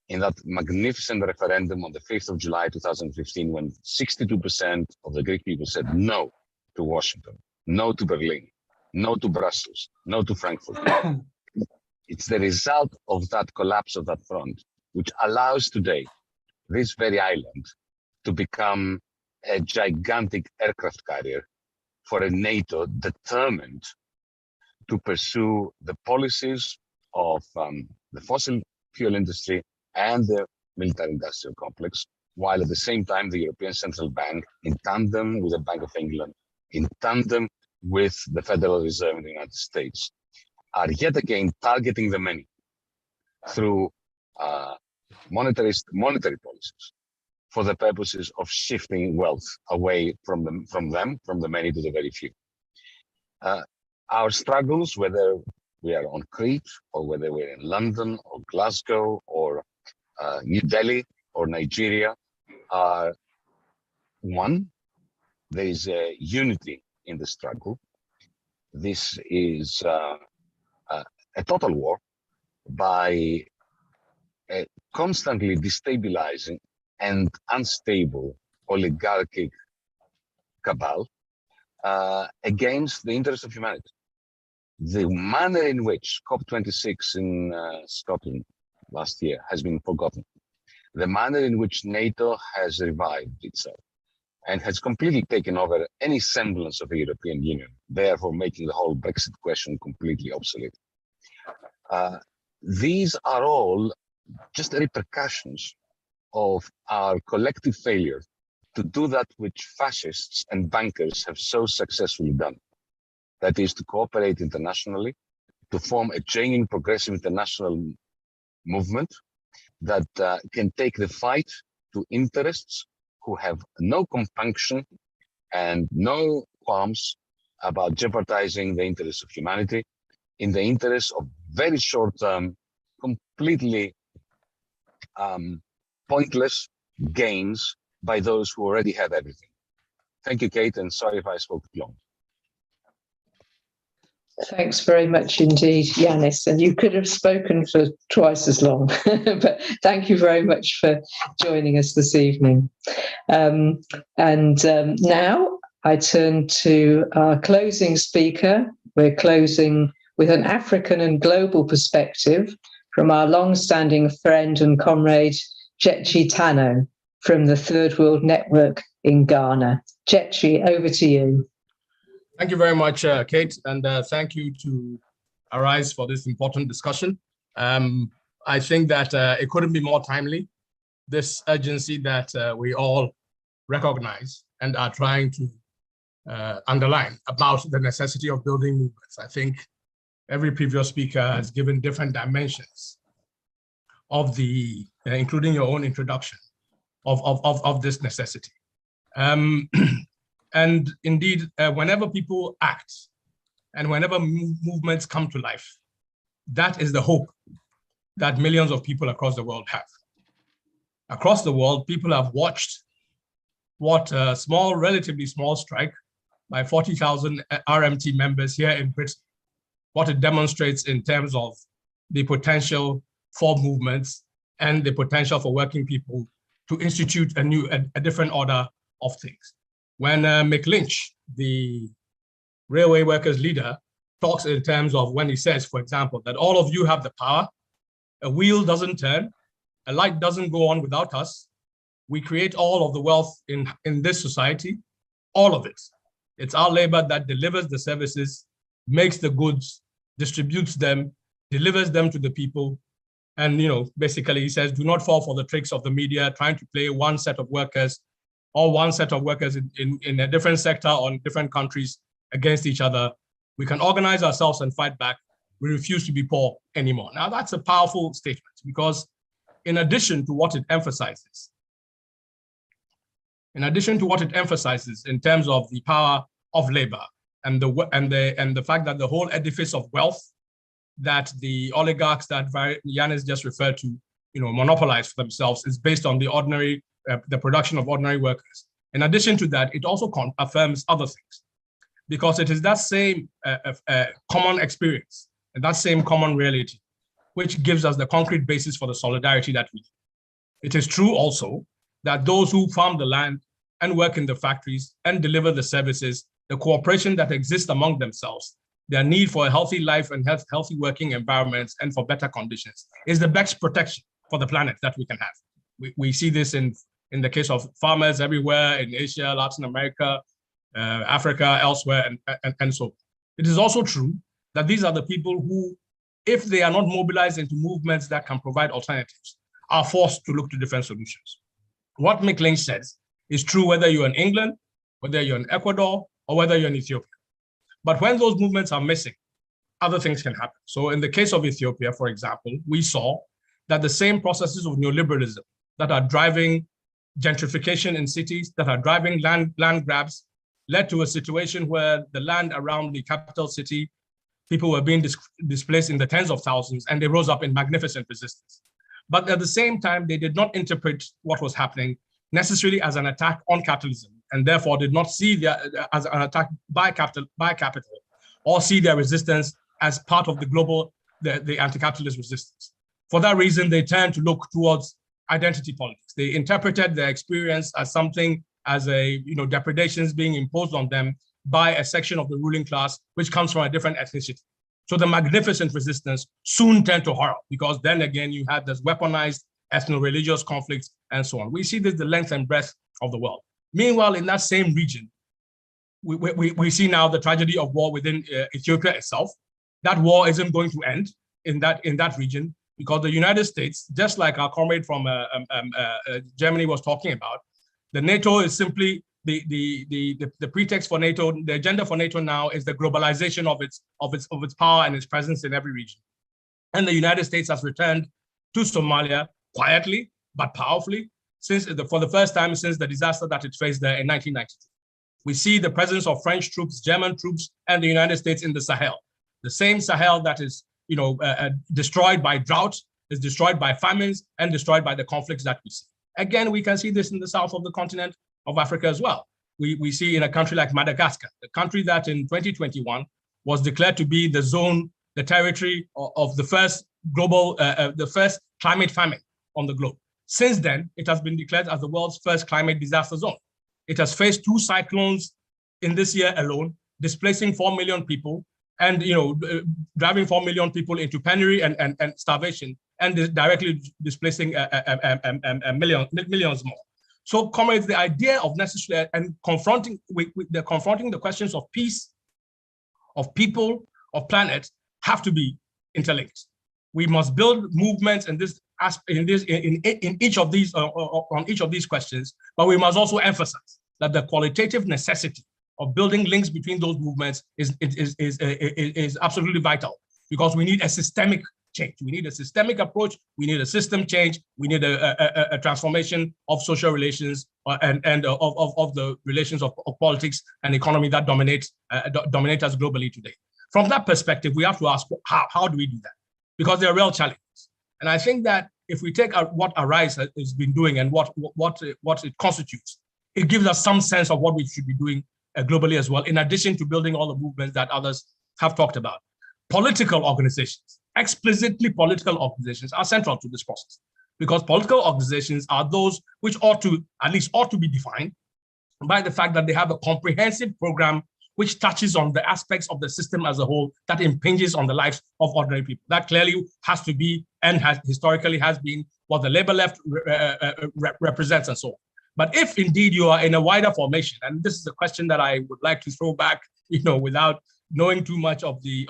in that magnificent referendum on the 5th of July 2015, when 62% of the Greek people said no to Washington, no to Berlin, no to Brussels, no to Frankfurt. It's the result of that collapse of that front, which allows today this very island to become a gigantic aircraft carrier for a NATO determined to pursue the policies of the fossil fuel industry and the military-industrial complex, while at the same time the European Central Bank, in tandem with the Bank of England, in tandem with the Federal Reserve in the United States, are yet again targeting the many through monetary policies for the purposes of shifting wealth away from the many to the very few. Our struggles, whether we are on Crete or whether we're in London or Glasgow or New Delhi or Nigeria, are one, there is a unity in the struggle. This is a total war by a constantly destabilizing and unstable oligarchic cabal against the interests of humanity. The manner in which COP26 in Scotland last year has been forgotten. The manner in which NATO has revived itself and has completely taken over any semblance of a European Union, therefore making the whole Brexit question completely obsolete. These are all just repercussions of our collective failure to do that which fascists and bankers have so successfully done. That is to cooperate internationally, to form a genuine progressive international movement that can take the fight to interests who have no compunction and no qualms about jeopardizing the interests of humanity in the interest of very short-term, completely pointless gains by those who already have everything. Thank you, Kate, and sorry if I spoke too long. Thanks very much indeed, Yanis. And you could have spoken for twice as long, but thank you very much for joining us this evening. Now I turn to our closing speaker. We're closing with an African and global perspective from our long-standing friend and comrade, Gyekye Tanoh, from the Third World Network in Ghana. Gyekye, over to you. Thank you very much, Kate, and thank you to Arise for this important discussion. I think that it couldn't be more timely, this urgency that we all recognize and are trying to underline about the necessity of building movements. I think every previous speaker has given different dimensions of the, including your own introduction, of this necessity. And indeed, whenever people act and whenever movements come to life, that is the hope that millions of people across the world have. Across the world, people have watched what a small, relatively small strike by 40,000 RMT members here in Britain, what it demonstrates in terms of the potential for movements and the potential for working people to institute a different order of things. When McLynch, the railway workers leader, talks in terms of when he says, for example, that all of you have the power, a wheel doesn't turn, a light doesn't go on without us, we create all of the wealth in this society, all of it. It's our labor that delivers the services, makes the goods, distributes them, delivers them to the people. And basically he says, do not fall for the tricks of the media trying to play one set of workers or one set of workers in a different sector or in different countries against each other. We can organize ourselves and fight back. We refuse to be poor anymore. Now that's a powerful statement because in addition to what it emphasizes, in terms of the power of labor and the fact that the whole edifice of wealth that the oligarchs that Yanis just referred to, monopolize for themselves is based on the production of ordinary workers. In addition to that, it also affirms other things because it is that same common experience and that same common reality which gives us the concrete basis for the solidarity that we need. It is true also that those who farm the land and work in the factories and deliver the services, the cooperation that exists among themselves, their need for a healthy life and healthy working environments and for better conditions is the best protection for the planet that we can have. We see this in the case of farmers everywhere in Asia, Latin America, Africa, elsewhere, and so on. It is also true that these are the people who, if they are not mobilized into movements that can provide alternatives, are forced to look to different solutions. What McLynch says is true whether you're in England, whether you're in Ecuador, or whether you're in Ethiopia. But when those movements are missing, other things can happen. So in the case of Ethiopia, for example, we saw that the same processes of neoliberalism that are driving gentrification in cities, that are driving land grabs, led to a situation where the land around the capital city, people were being displaced in the tens of thousands, and they rose up in magnificent resistance. But at the same time, they did not interpret what was happening necessarily as an attack on capitalism, and therefore did not see as an attack by capital, or see their resistance as part of the anti-capitalist resistance. For that reason, they turned to look towards identity politics. They interpreted their experience as something, as depredations being imposed on them by a section of the ruling class which comes from a different ethnicity. So the magnificent resistance soon turned to horror, because then again you had this weaponized ethno-religious conflicts and so on. We see this the length and breadth of the world. Meanwhile, in that same region, we see now the tragedy of war within Ethiopia itself. That war isn't going to end in that region, because the United States, just like our comrade from Germany was talking about, the NATO is simply the pretext for NATO. The agenda for NATO now is the globalization of its power and its presence in every region. And the United States has returned to Somalia quietly but powerfully for the first time since the disaster that it faced there in 1992. We see the presence of French troops, German troops, and the United States in the Sahel. The same Sahel that is, destroyed by drought, is destroyed by famines, and destroyed by the conflicts that we see. Again, we can see this in the south of the continent of Africa as well. We see in a country like Madagascar, the country that in 2021 was declared to be the zone, the territory of the first global, the first climate famine on the globe. Since then, it has been declared as the world's first climate disaster zone. It has faced 2 cyclones in this year alone, displacing 4 million people, and driving 4 million people into penury and starvation, and directly displacing millions more. So, comrades, the idea of necessary and confronting the questions of peace, of people, of planet have to be interlinked. We must build movements in each of these on each of these questions, but we must also emphasize that the qualitative necessity of building links between those movements is absolutely vital, because we need a systemic change. We need a systemic approach. We need a system change. We need a transformation of social relations and of the relations of politics and economy that dominate us globally today. From that perspective, we have to ask, how do we do that? Because there are real challenges. And I think that if we take out what Arise has been doing and what it constitutes, it gives us some sense of what we should be doing globally as well, in addition to building all the movements that others have talked about. Political organizations, explicitly political organizations, are central to this process, because political organizations are those which ought to be defined by the fact that they have a comprehensive program which touches on the aspects of the system as a whole that impinges on the lives of ordinary people. That clearly has to be, and historically has been, what the labor left represents and so on. But if indeed you are in a wider formation, and this is a question that I would like to throw back, without knowing too much of the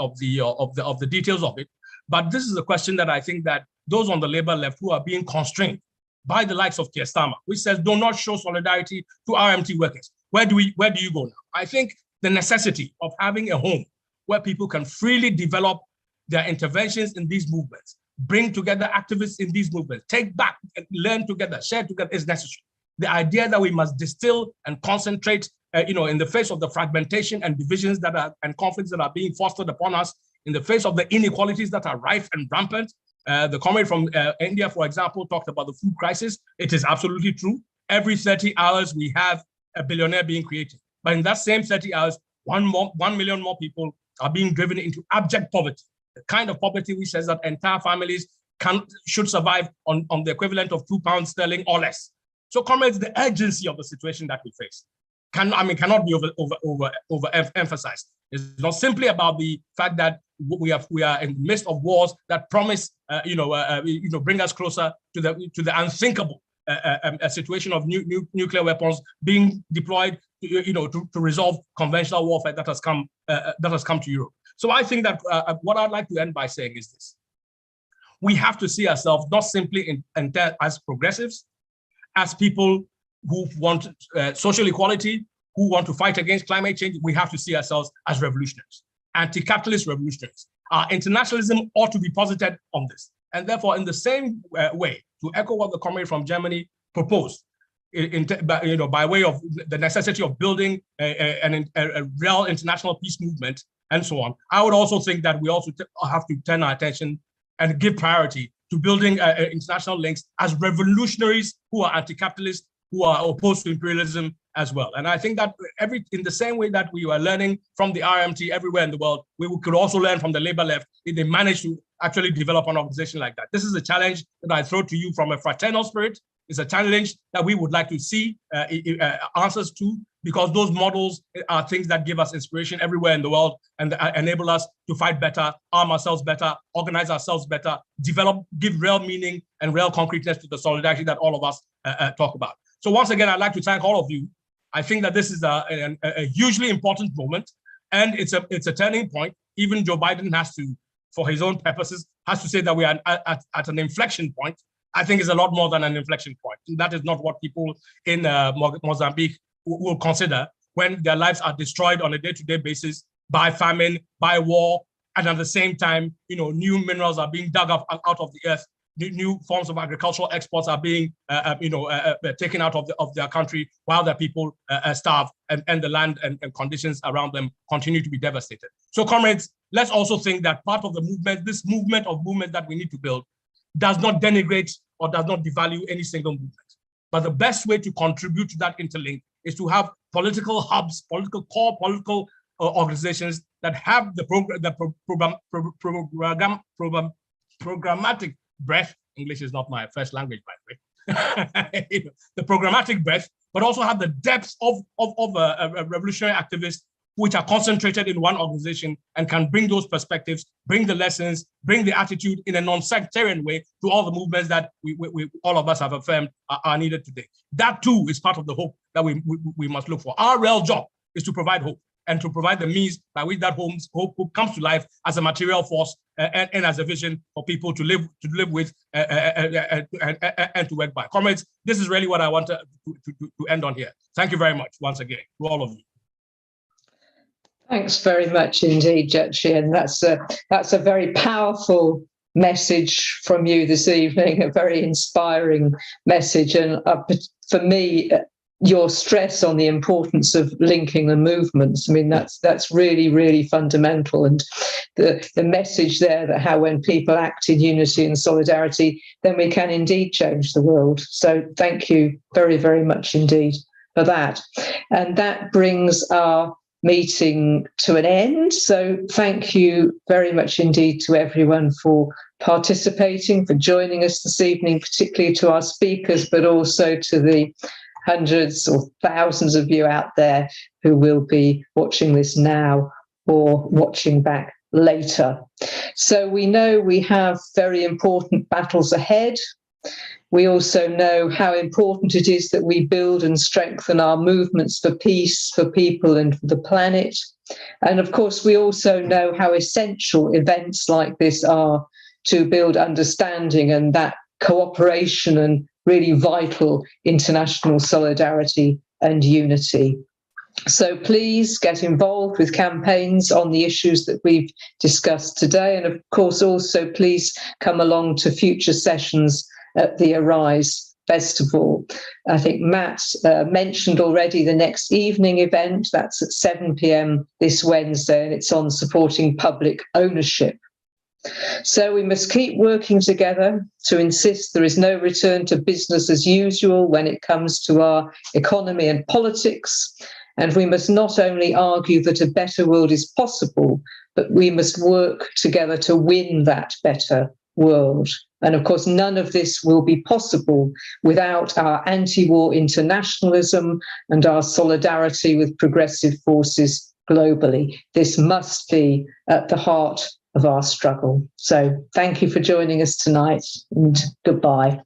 details of it, but this is a question that I think that those on the labor left who are being constrained by the likes of Keir Starmer, which says do not show solidarity to RMT workers. Where do you go now? I think the necessity of having a home where people can freely develop their interventions in these movements, bring together activists in these movements, take back, learn together, share together is necessary. The idea that we must distill and concentrate, in the face of the fragmentation and divisions and conflicts that are being fostered upon us, in the face of the inequalities that are rife and rampant. The comrade from India, for example, talked about the food crisis. It is absolutely true. Every 30 hours, we have a billionaire being created. But in that same 30 hours, 1 million more people are being driven into abject poverty, the kind of poverty which says that entire families should survive on the equivalent of £2 or less. So, comrades, the urgency of the situation that we face cannot be overemphasized. It's not simply about the fact that we are in the midst of wars that promise, bring us closer to the unthinkable a situation of nuclear weapons being deployed, to resolve conventional warfare that has come to Europe. So I think that what I'd like to end by saying is this: we have to see ourselves not simply as progressives, as people who want social equality, who want to fight against climate change. We have to see ourselves as revolutionaries, anti-capitalist revolutionaries. Our internationalism ought to be posited on this. And therefore, in the same way, to echo what the comrade from Germany proposed, by way of the necessity of building a real international peace movement and so on, I would also think that we also have to turn our attention and give priority to building international links as revolutionaries who are anti-capitalist, who are opposed to imperialism as well. And I think that in the same way that we were learning from the RMT everywhere in the world, we could also learn from the labor left if they managed to actually develop an organization like that. This is a challenge that I throw to you from a fraternal spirit. It's a challenge that we would like to see answers to, because those models are things that give us inspiration everywhere in the world and enable us to fight better, arm ourselves better, organize ourselves better, develop, give real meaning and real concreteness to the solidarity that all of us talk about. So once again, I'd like to thank all of you. I think that this is a hugely important moment, and it's a turning point. Even Joe Biden has to, for his own purposes, has to say that we are at an inflection point. I think it's a lot more than an inflection point. That is not what people in Mozambique will consider when their lives are destroyed on a day-to-day basis by famine, by war, and at the same time, new minerals are being dug up out of the earth. New forms of agricultural exports are being, taken out of their country while their people starve, and the land and conditions around them continue to be devastated. So, comrades, let's also think that part of the movement, this movement of movement that we need to build, does not denigrate or does not devalue any single movement. But the best way to contribute to that interlink is to have political hubs, political organizations that have the programmatic breadth. English is not my first language, by the way. The programmatic breadth, but also have the depth of revolutionary activists which are concentrated in one organization and can bring those perspectives, bring the lessons, bring the attitude in a non-sectarian way to all the movements that we all of us have affirmed are needed today. That too is part of the hope that we must look for. Our real job is to provide hope and to provide the means by which that hope comes to life as a material force and as a vision for people to live with and to work by. Comrades, this is really what I want to end on here. Thank you very much once again to all of you. Thanks very much indeed, Gyekye, and that's a very powerful message from you this evening, a very inspiring message. And for me, your stress on the importance of linking the movements, I mean, that's really, really fundamental. And the message there that how when people act in unity and solidarity, then we can indeed change the world. So thank you very, very much indeed for that. And that brings our meeting to an end. So thank you very much indeed to everyone for participating, for joining us this evening, particularly to our speakers, but also to the hundreds or thousands of you out there who will be watching this now or watching back later. So we know we have very important battles ahead. We also know how important it is that we build and strengthen our movements for peace, for people and for the planet. And of course, we also know how essential events like this are to build understanding and that cooperation and really vital international solidarity and unity. So please get involved with campaigns on the issues that we've discussed today. And of course, also please come along to future sessions at the Arise Festival. I think Matt mentioned already the next evening event. That's at 7 p.m. this Wednesday, and it's on supporting public ownership. So we must keep working together to insist there is no return to business as usual when it comes to our economy and politics. And we must not only argue that a better world is possible, but we must work together to win that better world. And of course, none of this will be possible without our anti-war internationalism and our solidarity with progressive forces globally. This must be at the heart of our struggle. So thank you for joining us tonight, and goodbye.